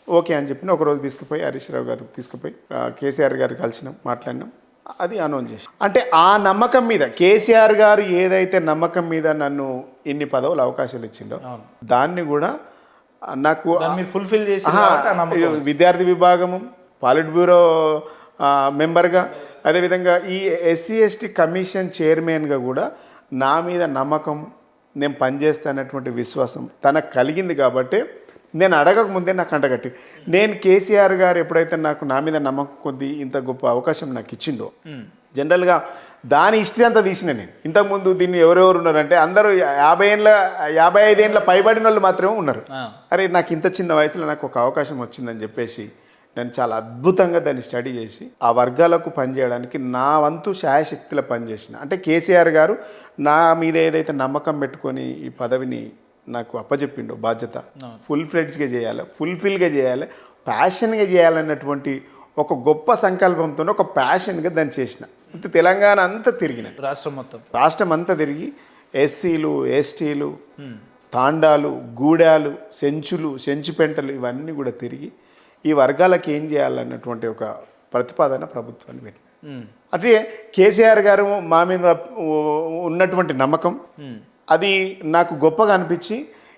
ఓకే అని చెప్పిన ఒకరోజు తీసుకుపోయి హరీష్ రావు గారు తీసుకుపోయి కేసీఆర్ గారు కలిసినాం, మాట్లాడినాం, అది అనౌన్స్ చేసి. అంటే ఆ నమ్మకం మీద కేసీఆర్ గారు ఏదైతే నమ్మకం మీద నన్ను ఇన్ని పదవులు అవకాశాలు ఇచ్చిండో దాన్ని కూడా నాకు ఫుల్ఫిల్ చేసి విద్యార్థి విభాగము, పాలిట్ బ్యూరో మెంబర్గా, అదేవిధంగా ఈ ఎస్సీ ఎస్టీ కమిషన్ చైర్మన్గా కూడా నా మీద నమ్మకం, నేను పనిచేస్తానటువంటి విశ్వాసం తనకు కలిగింది. కాబట్టి నేను అడగకముందే నాకు అంటగట్టి, నేను కేసీఆర్ గారు ఎప్పుడైతే నాకు నా మీద నమ్మకం కొద్ది ఇంత గొప్ప అవకాశం నాకు ఇచ్చిండో, జనరల్గా దాని హిస్టరీ అంతా తీసిన నేను. ఇంతకుముందు దీన్ని ఎవరెవరు ఉన్నారంటే అందరూ 55 ఏళ్ళ పైబడిన వాళ్ళు మాత్రమే ఉన్నారు. అరే నాకు ఇంత చిన్న వయసులో నాకు ఒక అవకాశం వచ్చిందని చెప్పేసి నేను చాలా అద్భుతంగా దాన్ని స్టడీ చేసి ఆ వర్గాలకు పనిచేయడానికి నా వంతు శాయశక్తిలో పనిచేసిన. అంటే కేసీఆర్ గారు నా మీద ఏదైతే నమ్మకం పెట్టుకొని ఈ పదవిని నాకు అప్పచెప్పిండో బాధ్యత ఫుల్ఫిల్గా చేయాలి, ప్యాషన్గా చేయాలన్నటువంటి ఒక గొప్ప సంకల్పంతో ఒక ప్యాషన్గా దాన్ని చేసిన. తెలంగాణ అంతా తిరిగిన, రాష్ట్రం అంతా తిరిగి ఎస్సీలు, ఎస్టీలు, తాండాలు, గూడాలు, సెంచుపెంటలు ఇవన్నీ కూడా తిరిగి ఈ వర్గాలకు ఏం చేయాలన్నటువంటి ఒక ప్రతిపాదన ప్రభుత్వాన్ని పెట్టి, అంటే కేసీఆర్ గారు మా మీద ఉన్నటువంటి నమ్మకం అది నాకు గొప్పగా అనిపించి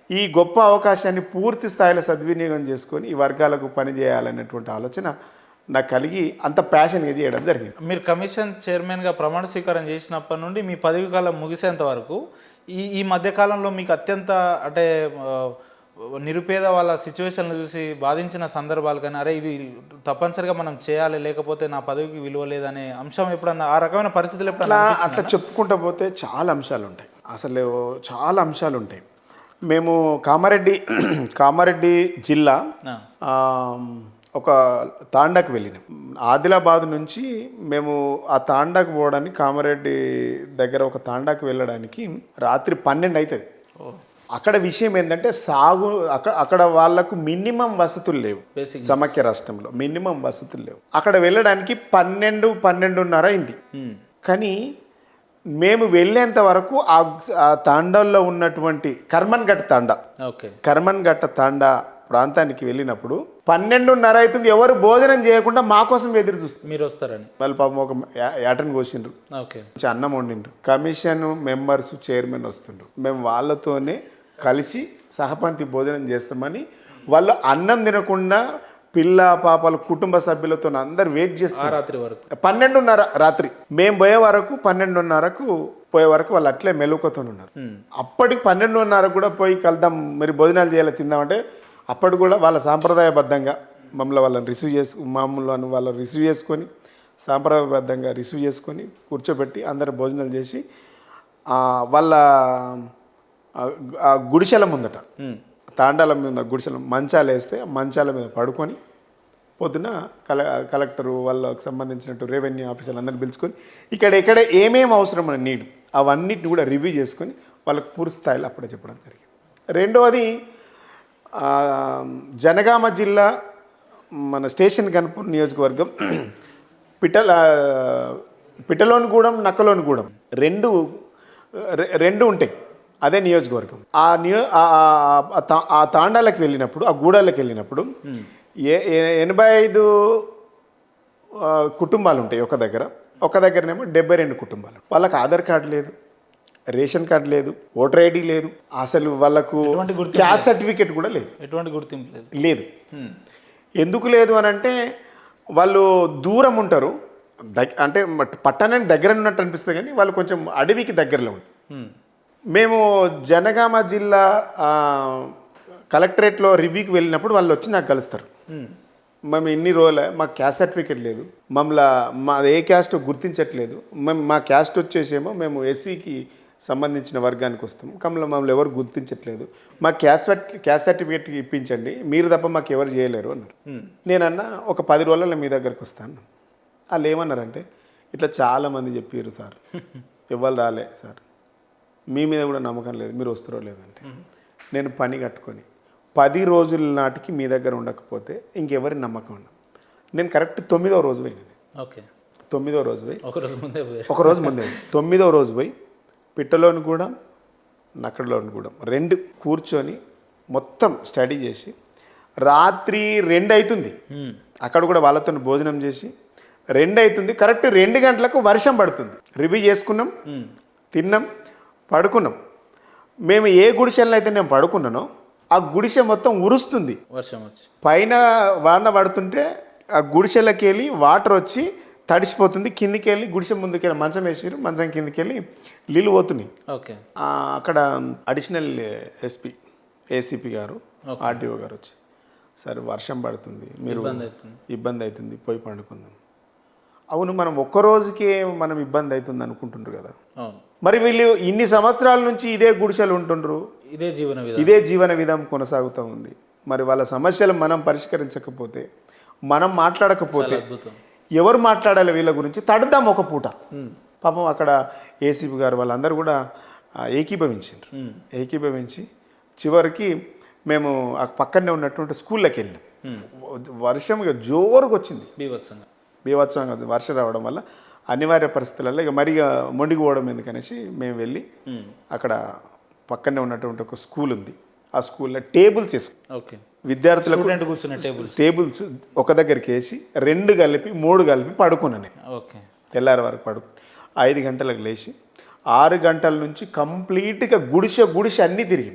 ఈ గొప్ప అవకాశాన్ని పూర్తి స్థాయిలో సద్వినియోగం చేసుకొని ఈ వర్గాలకు పనిచేయాలనేటువంటి ఆలోచన నాకు కలిగి అంత ప్యాషన్గా చేయడం జరిగింది. మీరు కమిషన్ చైర్మన్గా ప్రమాణ స్వీకారం చేసినప్పటి నుండి మీ పదవి కాలం ముగిసేంత వరకు ఈ మధ్యకాలంలో మీకు అత్యంత అంటే నిరుపేద వాళ్ళ సిచ్యువేషన్లు చూసి బాధించిన సందర్భాలు కానీ, అరే ఇది తప్పనిసరిగా మనం చేయాలి లేకపోతే నా పదవికి విలువ లేదనే అంశం ఎప్పుడన్నా, ఆ రకమైన పరిస్థితులు ఎప్పుడన్నా అట్లా చెప్పుకుంటూ పోతే చాలా అంశాలు ఉంటాయి, అసలు చాలా అంశాలు ఉంటాయి. మేము కామారెడ్డి జిల్లా ఒక తాండాకు వెళ్ళినాం. ఆదిలాబాద్ నుంచి మేము ఆ తాండాకు పోవడానికి, కామారెడ్డి దగ్గర ఒక తాండాకు వెళ్ళడానికి రాత్రి 12 అవుతుంది. అక్కడ విషయం ఏంటంటే అక్కడ వాళ్ళకు మినిమం వసతులు లేవు, సమాఖ్య రాష్ట్రంలో మినిమం వసతులు లేవు. అక్కడ వెళ్ళడానికి 12:30 అయింది. కానీ మేము వెళ్ళేంత వరకు ఆ తాండాల్లో ఉన్నటువంటి కర్మన్ ఘట్ట తాండా ప్రాంతానికి వెళ్ళినప్పుడు 12:30 అవుతుంది, ఎవరు భోజనం చేయకుండా మా కోసం ఎదురు చూస్తారు, మీరు వస్తారని. వాళ్ళు పాపం ఒక యాటను కోసిండ్రు, అన్నం వండిండ్రు, కమిషన్ మెంబర్స్ చైర్మన్ వస్తుండ్రు, మేము వాళ్ళతోనే కలిసి సహపంక్తి భోజనం చేస్తామని వాళ్ళు అన్నం తినకుండా పిల్ల పాపలు కుటుంబ సభ్యులతో అందరు వెయిట్ చేస్తారు రాత్రి వరకు. 12:30 రాత్రి మేము పోయే వరకు 12:30కు పోయే వరకు వాళ్ళు అట్లే మెలుకతో ఉన్నారు. అప్పటికి 12:30 కూడా పోయి కలుద్దాం, మరి భోజనాలు చేయాలి తిందామంటే అప్పటి కూడా వాళ్ళ సాంప్రదాయబద్ధంగా వాళ్ళని రిసీవ్ చేసుకొని సాంప్రదాయబద్ధంగా రిసీవ్ చేసుకొని కూర్చోబెట్టి అందరు భోజనాలు చేసి వాళ్ళ గుడిసెల ముందట, తాండాల మీద గుడిసెల మంచాలు వేస్తే మంచాల మీద పడుకొని పొద్దున కలెక్టరు వాళ్ళకి సంబంధించినట్టు రెవెన్యూ ఆఫీసర్లు అందరిని పిలుచుకొని ఇక్కడ ఏమేమి అవసరం అని నీడు అవన్నిటిని కూడా రివ్యూ చేసుకొని వాళ్ళకి పూర్తి స్థాయిలో అప్పుడే చెప్పడం జరిగింది. రెండవది జనగామ జిల్లా మన స్టేషన్ గన్పూర్ నియోజకవర్గం పిట్టలోనిగూడెం నక్కలోనిగూడెం రెండు ఉంటాయి, అదే నియోజకవర్గం. ఆ తాండాలకు వెళ్ళినప్పుడు, ఆ గూడాలకు వెళ్ళినప్పుడు 85 కుటుంబాలు ఉంటాయి ఒక దగ్గర. ఒక దగ్గరనేమో 72 కుటుంబాలు. వాళ్ళకి ఆధార్ కార్డు లేదు, రేషన్ కార్డు లేదు, ఓటర్ ఐడి లేదు, అసలు వాళ్ళకు క్యాస్ట్ సర్టిఫికేట్ కూడా లేదు, ఎటువంటి గుర్తింపు లేదు. లేదు. ఎందుకు లేదు అని అంటే వాళ్ళు దూరం ఉంటారు, అంటే పట్టణానికి దగ్గర ఉన్నట్టు అనిపిస్తుంది కానీ వాళ్ళు కొంచెం అడవికి దగ్గరలో ఉంటారు. మేము జనగామ జిల్లా కలెక్టరేట్లో రివ్యూకి వెళ్ళినప్పుడు వాళ్ళు వచ్చి నాకు కలుస్తారు. మేము ఇన్ని రోజులే మాకు క్యాస్ట్ సర్టిఫికేట్ లేదు, మా ఏ క్యాస్ట్ గుర్తించట్లేదు, మా క్యాస్ట్ వచ్చేసేమో మేము ఎస్సీకి సంబంధించిన వర్గానికి వస్తాము, మమ్మల్ని ఎవరు గుర్తించట్లేదు, మా క్యాస్ట్ సర్టిఫికేట్ ఇప్పించండి, మీరు తప్ప మాకు ఎవరు చేయలేరు అన్నారు. నేనన్నా ఒక 10 రోజుల్లో మీ దగ్గరకు వస్తాను. వాళ్ళు ఏమన్నారంటే ఇట్లా చాలామంది చెప్పారు సార్, ఎవరు రాలే సార్, మీ మీద కూడా నమ్మకం లేదు, మీరు వస్తారో లేదంటే నేను పని కట్టుకొని 10 రోజుల నాటికి మీ దగ్గర ఉండకపోతే ఇంకెవరి నమ్మకం ఉన్నా. నేను కరెక్ట్ 9వ రోజు పోయినాను. ఓకే, 9వ రోజు పోయి ఒక రోజు ముందే 9వ రోజు పోయి పిట్టలోని కూడా నక్కడలోని కూడా 2 కూర్చొని మొత్తం స్టడీ చేసి రాత్రి 2 అవుతుంది. అక్కడ కూడా వాళ్ళతో భోజనం చేసి 2 అవుతుంది. కరెక్ట్ 2 గంటలకు వర్షం పడుతుంది. రివ్యూ చేసుకున్నాం, తిన్నాం, పడుకున్నాం. మేము ఏ గుడిసెల్లో అయితే నేను పడుకున్నానో ఆ గుడిసె మొత్తం ఉరుస్తుంది, వర్షం వచ్చి పైన వాన పడుతుంటే ఆ గుడిసెలకి వెళ్ళి వాటర్ వచ్చి తడిసిపోతుంది, కిందికి వెళ్ళి గుడిసె ముందుకెళ్ళి మంచం వేసారు, మంచం కిందికి వెళ్ళి నీళ్ళు పోతున్నాయి. ఓకే, అక్కడ అడిషనల్ ఎస్పీ ఏసీపీ గారు ఆర్డీఓ గారు వచ్చి సరే వర్షం పడుతుంది, మీరు ఇబ్బంది అవుతుంది, పోయి పండుకుందాం. అవును, మనం ఒక్కరోజుకే మనం ఇబ్బంది అవుతుంది అనుకుంటుండ్రు కదా, మరి వీళ్ళు ఇన్ని సంవత్సరాల నుంచి ఇదే గుడిసెలు ఉంటుండ్రు, ఇదే జీవన విధానం కొనసాగుతూ ఉంది. మరి వాళ్ళ సమస్యలు మనం పరిష్కరించకపోతే, మనం మాట్లాడకపోతే ఎవరు మాట్లాడాలి వీళ్ళ గురించి? తడుద్దాం ఒక పూట. పాపం అక్కడ ఏసీపీ గారు వాళ్ళందరూ కూడా ఏకీభవించి చివరికి మేము ఆ పక్కనే ఉన్నటువంటి స్కూల్లోకి వెళ్ళినాం. వర్షం ఇక జోరుగా వచ్చింది, బీభత్సంగా వర్షం రావడం వల్ల అనివార్య పరిస్థితులలో ఇక మరిగా మొండిపోవడం ఎందుకనేసి మేము వెళ్ళి అక్కడ పక్కనే ఉన్నటువంటి ఒక స్కూల్ ఉంది, ఆ స్కూల్లో టేబుల్స్ వేసుకుని విద్యార్థులకు టేబుల్స్ ఒక దగ్గరికి వేసి 2 కలిపి 3 కలిపి పడుకున్నాను. తెల్లారి వరకు పడుకుని 5 గంటలకు లేచి 6 గంటల నుంచి కంప్లీట్గా గుడిసె అన్నీ తిరిగి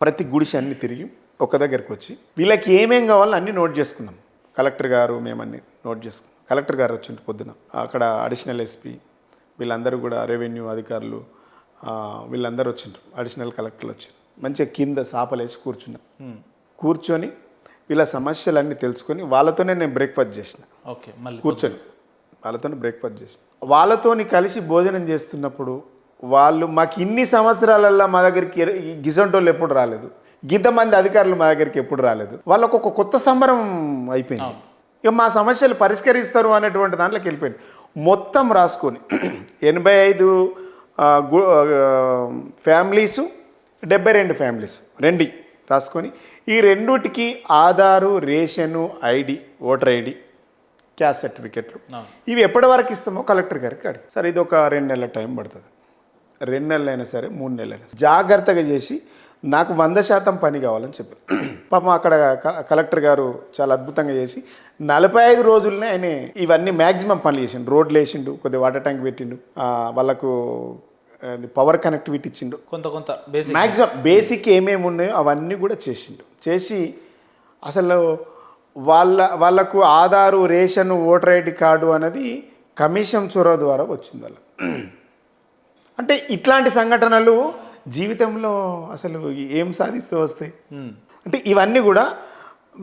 ప్రతి గుడిసె అన్నీ తిరిగి ఒక దగ్గరికి వచ్చి వీళ్ళకి ఏమేం కావాలో అన్నీ నోట్ చేసుకున్నాం. కలెక్టర్ గారు మేమన్నీ నోట్ చేసుకున్నాం. కలెక్టర్ గారు వచ్చింది పొద్దున, అక్కడ అడిషనల్ ఎస్పీ వీళ్ళందరూ కూడా రెవెన్యూ అధికారులు వీళ్ళందరూ వచ్చిండ్రు, అడిషనల్ కలెక్టర్లు వచ్చారు. మంచిగా కింద సాపలేసి కూర్చొని వీళ్ళ సమస్యలన్నీ తెలుసుకొని వాళ్ళతోనే నేను బ్రేక్ఫాస్ట్ చేసిన. కూర్చొని వాళ్ళతోనే బ్రేక్ఫాస్ట్ చేసిన. వాళ్ళతోని కలిసి భోజనం చేస్తున్నప్పుడు వాళ్ళు మాకు ఇన్ని సంవత్సరాలల్లో మా దగ్గరికి గిజంటోళ్ళు ఎప్పుడు రాలేదు, గింతమంది అధికారులు మా దగ్గరికి ఎప్పుడు రాలేదు. వాళ్ళకు ఒక కొత్త సంబరం అయిపోయింది. ఇక మా సమస్యలు పరిష్కరిస్తారు అనేటువంటి దాంట్లోకి వెళ్ళిపోయింది. మొత్తం రాసుకొని 85 ఫ్యామిలీసు 72 ఫ్యామిలీస్ 2 రాసుకొని ఈ 2టికి Aadhaar, ration, ID, voter ID, caste సర్టిఫికెట్లు ఇవి ఎప్పటి వరకు ఇస్తామో కలెక్టర్ గారికి అడిగి, సరే ఇది ఒక 2 నెలల టైం పడుతుంది, 2 నెలలైనా సరే 3 నెలలైనా జాగ్రత్తగా చేసి నాకు 100% పని కావాలని చెప్పారు. పాపం అక్కడ కలెక్టర్ గారు చాలా అద్భుతంగా చేసి 45 రోజులనే ఆయన ఇవన్నీ మ్యాక్సిమం పనులు చేసిండు. రోడ్లు వేసిండు, కొద్దిగా వాటర్ ట్యాంక్ పెట్టిండు, వాళ్ళకు పవర్ కనెక్టివిటీ ఇచ్చిండు, కొంత మ్యాక్సిమం బేసిక్ ఏమేమి ఉన్నాయో అవన్నీ కూడా చేసిండు. చేసి అసలు వాళ్ళకు Aadhaar, ration, voter ID card అనేది కమిషన్ చొరవ ద్వారా వచ్చింది వాళ్ళ. అంటే ఇట్లాంటి సంఘటనలు జీవితంలో అసలు ఏం సాధిస్తూ వస్తాయి అంటే ఇవన్నీ కూడా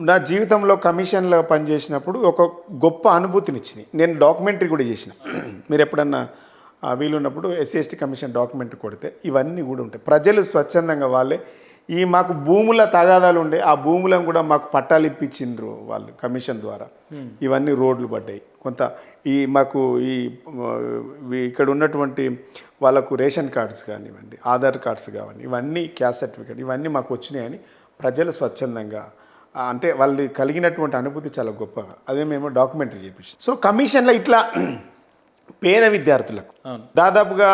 నా జీవితంలో కమిషన్లో పనిచేసినప్పుడు ఒక గొప్ప అనుభూతినిచ్చినాయి. నేను డాక్యుమెంటరీ కూడా చేసిన, మీరు ఎప్పుడన్నా వీలున్నప్పుడు SC/ST కమిషన్ డాక్యుమెంటరీ కొడితే ఇవన్నీ కూడా ఉంటాయి. ప్రజలు స్వచ్ఛందంగా వాళ్ళే మాకు భూముల తగాదాలు ఉండే ఆ భూములను కూడా మాకు పట్టాలు ఇప్పించిండ్రు వాళ్ళు కమిషన్ ద్వారా. ఇవన్నీ రోడ్లు పడ్డాయి. కొంత మాకు ఇక్కడ ఉన్నటువంటి వాళ్ళకు రేషన్ కార్డ్స్ కానివ్వండి, ఆధార్ కార్డ్స్ కానివ్వండి, ఇవన్నీ క్యాస్ట్ సర్టిఫికేట్ ఇవన్నీ మాకు వచ్చినాయని ప్రజలు స్వచ్ఛందంగా అంటే వాళ్ళు కలిగినటువంటి అనుభూతి చాలా గొప్పగా అదే మేము డాక్యుమెంటరీ చేపించాం. సో కమిషన్లో ఇట్లా పేద విద్యార్థులకు దాదాపుగా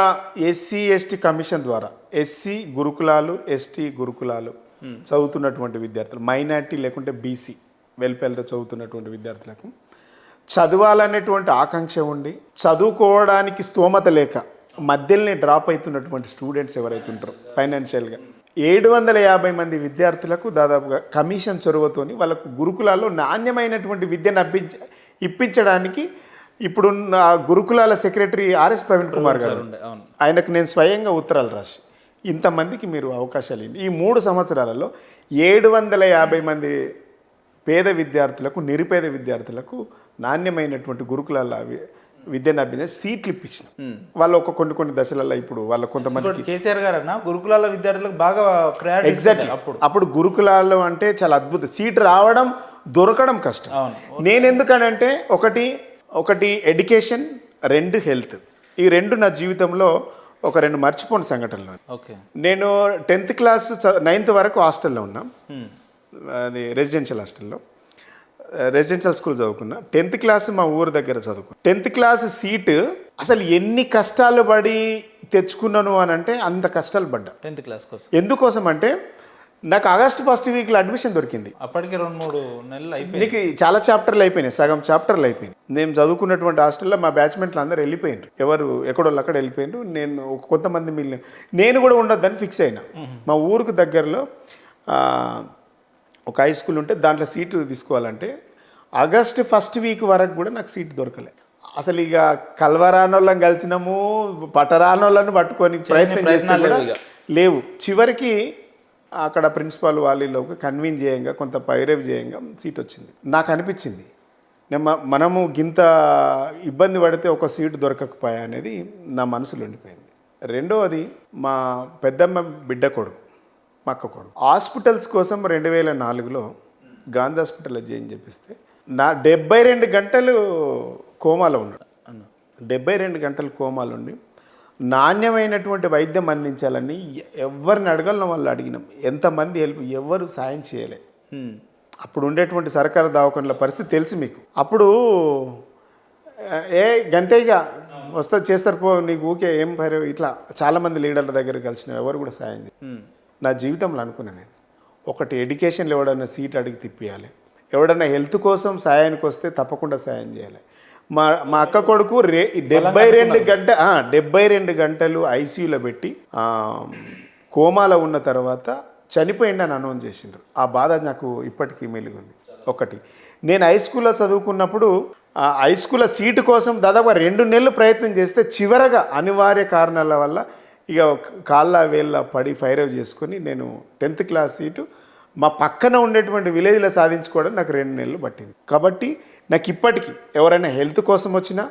SC/ST కమిషన్ ద్వారా SC గురుకులాలు, ST గురుకులాలు చదువుతున్నటువంటి విద్యార్థులు, మైనార్టీ లేకుంటే BC వెల్ఫేర్తో చదువుతున్నటువంటి విద్యార్థులకు చదవాలనేటువంటి ఆకాంక్ష ఉండి చదువుకోవడానికి స్తోమత లేక మధ్యలోనే డ్రాప్ అవుతున్నటువంటి స్టూడెంట్స్ ఎవరైతే ఉంటారో ఫైనాన్షియల్గా 750 మంది విద్యార్థులకు దాదాపుగా కమిషన్ చొరవతోని వాళ్ళకు గురుకులాల్లో నాణ్యమైనటువంటి విద్యను ఇప్పించడానికి ఇప్పుడున్న గురుకులాల సెక్రటరీ ఆర్ఎస్ ప్రవీణ్ కుమార్ గారు, ఆయనకు నేను స్వయంగా ఉత్తరాలు రాసి ఇంతమందికి మీరు అవకాశాలు ఇవ్వండి. ఈ 3 సంవత్సరాలలో 750 మంది పేద విద్యార్థులకు, నిరుపేద విద్యార్థులకు నాణ్యమైనటువంటి గురుకులాల విద్యను అభ్యసించి సీట్లు ఇప్పించిన వాళ్ళు ఒక కొన్ని దశలలో ఇప్పుడు వాళ్ళ కొంతమంది కేసీఆర్ గారు అన్న గురుకులాల విద్యార్థులకు బాగా ప్రయారిటీ ఎగ్జాక్ట్లీ అప్పుడు గురుకులాల్లో అంటే చాలా అద్భుతం, సీట్ రావడం దొరకడం కష్టం. నేను ఎందుకనంటే ఒకటి ఎడ్యుకేషన్, 2 హెల్త్, ఈ 2 నా జీవితంలో ఒక 2 మర్చిపోని సంఘటనలు. నేను 10th క్లాస్ 9th వరకు హాస్టల్లో ఉన్నా, అది రెసిడెన్షియల్ హాస్టల్లో, రెసిడెన్షియల్ స్కూల్ చదువుకున్నా. 10th క్లాస్ మా ఊరు దగ్గర చదువుకున్నా. 10th క్లాస్ సీటు అసలు ఎన్ని కష్టాలు పడి తెచ్చుకున్నాను అని అంటే అంత కష్టాలు పడ్డా 10th క్లాస్ కోసం. ఎందుకోసం అంటే నాకు ఆగస్ట్ 1st వీక్లో అడ్మిషన్ దొరికింది. అప్పటికి 2-3 నెలలు అయిపోయింది. నీకు చాలా చాప్టర్లు అయిపోయినాయి, సగం చాప్టర్లు అయిపోయినాయి. నేను చదువుకున్నటువంటి హాస్టల్లో మా బ్యాచ్మెంట్లు అందరూ వెళ్ళిపోయినారు, ఎవరు ఎక్కడోళ్ళు అక్కడ వెళ్ళిపోయినారు. నేను కొంతమంది మిగిలిన, నేను కూడా ఉండొద్దని ఫిక్స్ అయినా. మా ఊరికి దగ్గరలో ఒక హై స్కూల్ ఉంటే దాంట్లో సీటు తీసుకోవాలంటే ఆగస్ట్ 1st వీక్ వరకు కూడా నాకు సీటు దొరకలే. అసలు ఇక కల్వరానోళ్ళని కలిసినాము, పట్టరానోళ్ళని పట్టుకొని ప్రయత్నం చేసినా కూడా లేవు. చివరికి అక్కడ ప్రిన్సిపాల్ వాళ్ళలోకి కన్విన్స్ చేయంగా, కొంత పైరేవ్ చేయంగా సీట్ వచ్చింది. నాకు అనిపించింది మనము గింత ఇబ్బంది పడితే ఒక సీటు దొరకకపోయా అనేది నా మనసులో ఉండిపోయింది. రెండవది మా పెద్దమ్మ బిడ్డ కొడుకు, మా అక్క కొడుకు హాస్పిటల్స్ కోసం 2004లో గాంధీ హాస్పిటల్లో జాయిన్ చేపిస్తే నా 72 గంటలు కోమాలో ఉన్నాడు. 72 గంటలు కోమాలో ఉండి నాణ్యమైనటువంటి వైద్యం అందించాలని ఎవరిని అడగలను వాళ్ళు అడిగినాం. ఎంతమంది హెల్ప్, ఎవరు సాయం చేయలే. అప్పుడు ఉండేటువంటి సర్కారు దవాఖానల పరిస్థితి తెలుసు మీకు. అప్పుడు గంతేగా వస్తా చేస్తారు పో, నీకు ఊకే ఏం పైరు, ఇట్లా చాలామంది లీడర్ల దగ్గర కలిసిన ఎవరు కూడా సాయం చేయరు. నా జీవితంలో అనుకున్నాను నేను, ఒకటి ఎడ్యుకేషన్లో ఎవడన్నా సీట్ అడిగి తిప్పియాలి, ఎవడన్నా హెల్త్ కోసం సాయానికి వస్తే తప్పకుండా సాయం చేయాలి. మా అక్క కొడుకు 72 గంటలు ఐసీయూలో పెట్టి కోమాలో ఉన్న తర్వాత చనిపోయింది అని అనౌన్స్ చేసిండ్రు. ఆ బాధ నాకు ఇప్పటికీ మెలుగుంది. ఒకటి, నేను హై స్కూల్లో చదువుకున్నప్పుడు హై స్కూల్లో సీటు కోసం దాదాపు 2 నెలలు ప్రయత్నం చేస్తే చివరగా అనివార్య కారణాల వల్ల ఇక కాళ్ళ వేళ్ళ పడి ఫైరవ్ చేసుకొని నేను 10th క్లాస్ సీటు మా పక్కన ఉండేటువంటి విలేజ్లో సాధించుకోవడం నాకు 2 నెలలు పట్టింది. కాబట్టి నాకు ఇప్పటికీ ఎవరైనా హెల్త్ కోసం వచ్చినా,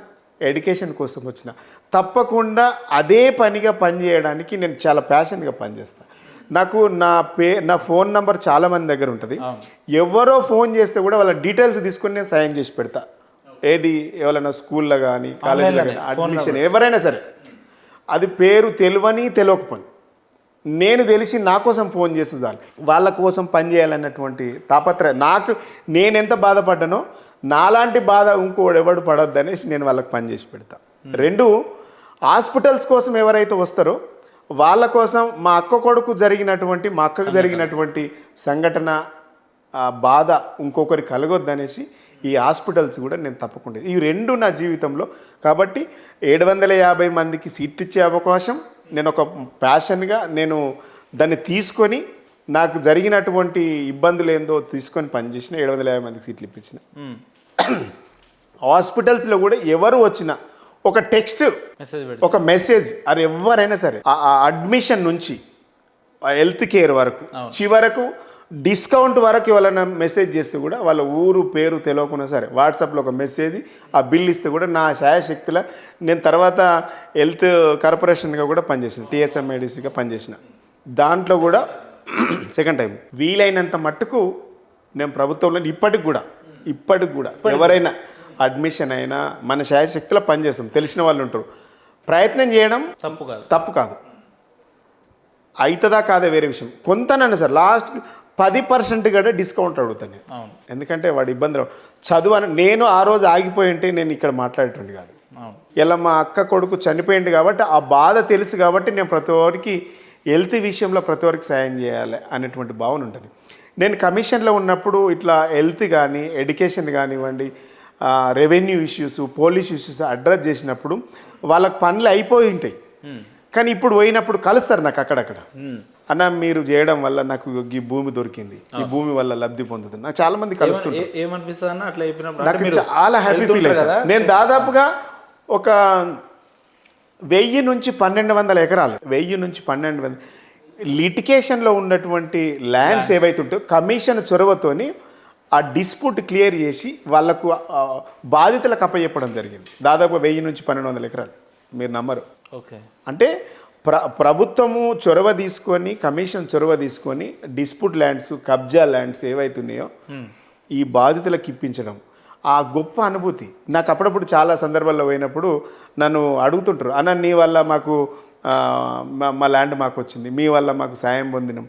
ఎడ్యుకేషన్ కోసం వచ్చినా తప్పకుండా అదే పనిగా పనిచేయడానికి నేను చాలా ప్యాషన్గా పనిచేస్తాను. నాకు నా ఫోన్ నంబర్ చాలామంది దగ్గర ఉంటుంది. ఎవరో ఫోన్ చేస్తే కూడా వాళ్ళ డీటెయిల్స్ తీసుకొని నేను సాయం చేసి పెడతా. ఏది ఎవరైనా స్కూల్లో కానీ కాలేజీలో కానీ అడ్మిషన్ ఎవరైనా సరే, అది పేరు తెలియకపోని నేను తెలిసి నా కోసం ఫోన్ చేస్తుంది వాళ్ళ కోసం పనిచేయాలన్నటువంటి తాపత్రయం నాకు, నేనెంత బాధపడ్డానో నాలాంటి బాధ ఇంకోడు ఎవడు పడొద్దు అనేసి నేను వాళ్ళకి పనిచేసి పెడతా. 2, హాస్పిటల్స్ కోసం ఎవరైతే వస్తారో వాళ్ళ కోసం మా అక్కకు జరిగినటువంటి సంఘటన బాధ ఇంకొకరి కలగొద్దనేసి ఈ హాస్పిటల్స్ కూడా నేను తప్పకుండా, ఈ 2 నా జీవితంలో. కాబట్టి 750 మందికి సీట్ ఇచ్చే అవకాశం నేను ఒక ప్యాషన్గా నేను దాన్ని తీసుకొని, నాకు జరిగినటువంటి ఇబ్బందులు ఏందో తీసుకొని పనిచేసిన 750 మందికి సీట్లు ఇప్పించిన. హాస్పిటల్స్లో కూడా ఎవరు వచ్చినా ఒక టెక్స్ట్, ఒక మెసేజ్, అది ఎవరైనా సరే అడ్మిషన్ నుంచి హెల్త్ కేర్ వరకు చివరకు డిస్కౌంట్ వరకు ఎవరైనా మెసేజ్ చేస్తే కూడా వాళ్ళ ఊరు పేరు తెలియకున్నా సరే వాట్సాప్లో ఒక మెసేజ్, ఆ బిల్ ఇస్తే కూడా నా శాయశక్తిలో నేను తర్వాత హెల్త్ కార్పొరేషన్గా కూడా పనిచేసిన, TSMADCగా పనిచేసిన. దాంట్లో కూడా సెకండ్ టైం వీలైనంత మట్టుకు నేను ప్రభుత్వంలో ఇప్పటికి కూడా ఎవరైనా అడ్మిషన్ అయినా మన శాయశక్తిలో పనిచేస్తాం. తెలిసిన వాళ్ళు ఉంటారు, ప్రయత్నం చేయడం తప్పు కాదు. అవుతుందా కాదా వేరే విషయం. కొంతనన్నా సార్ లాస్ట్ 10% కూడా డిస్కౌంట్ అడుగుతాను నేను. ఎందుకంటే వాడు ఇబ్బంది చదువు అని నేను ఆ రోజు ఆగిపోయి ఉంటే నేను ఇక్కడ మాట్లాడేటువంటి కాదు. ఇలా మా అక్క కొడుకు చనిపోయింది కాబట్టి ఆ బాధ తెలుసు కాబట్టి నేను ప్రతి ఒక్కరికి హెల్త్ విషయంలో ప్రతి ఒక్కరికి సాయం చేయాలి అనేటువంటి భావన ఉంటుంది. నేను కమిషన్లో ఉన్నప్పుడు ఇట్లా హెల్త్ కానీ ఎడ్యుకేషన్ కానివ్వండి, revenue issues, police issues address చేసినప్పుడు వాళ్ళకి పనులు అయిపోయి ఉంటాయి. కానీ ఇప్పుడు పోయినప్పుడు కలుస్తారు నాకు అక్కడక్కడ, అన్న మీరు చేయడం వల్ల నాకు ఈ భూమి దొరికింది, ఈ భూమి వల్ల లబ్ధి పొందుతుంది. నాకు చాలా మంది కలుస్తుంటారు. ఏమనిపిస్తుంది అన్న అట్లా చెప్పినప్పుడు? నాకు చాలా హ్యాపీ ఫీల్ అవుతుంది. నేను దాదాపుగా ఒక 1000 నుంచి 1200 ఎకరాలు, 1000 నుంచి 1200 లిటికేషన్లో ఉన్నటువంటి ల్యాండ్స్ ఏవైతే ఉంటాయో కమిషన్ చొరవతోని ఆ డిస్ప్యూట్ క్లియర్ చేసి వాళ్లకు బాధితులకు అప్పచెప్పడం జరిగింది. దాదాపు 1000 నుంచి 1200 ఎకరాలు, మీరు నమ్మరు. ఓకే, అంటే ప్రభుత్వము చొరవ తీసుకొని, కమిషన్ చొరవ తీసుకొని డిస్ప్యూట్ ల్యాండ్స్, కబ్జా ల్యాండ్స్ ఏవైతున్నాయో ఈ బాధితులకు ఇప్పించడం ఆ గొప్ప అనుభూతి. నాకు అప్పుడప్పుడు చాలా సందర్భాల్లో పోయినప్పుడు నన్ను అడుగుతుంటారు, అన్న నీ వల్ల మాకు మా ల్యాండ్ మాకు వచ్చింది, మీ వల్ల మాకు సాయం పొందినాం.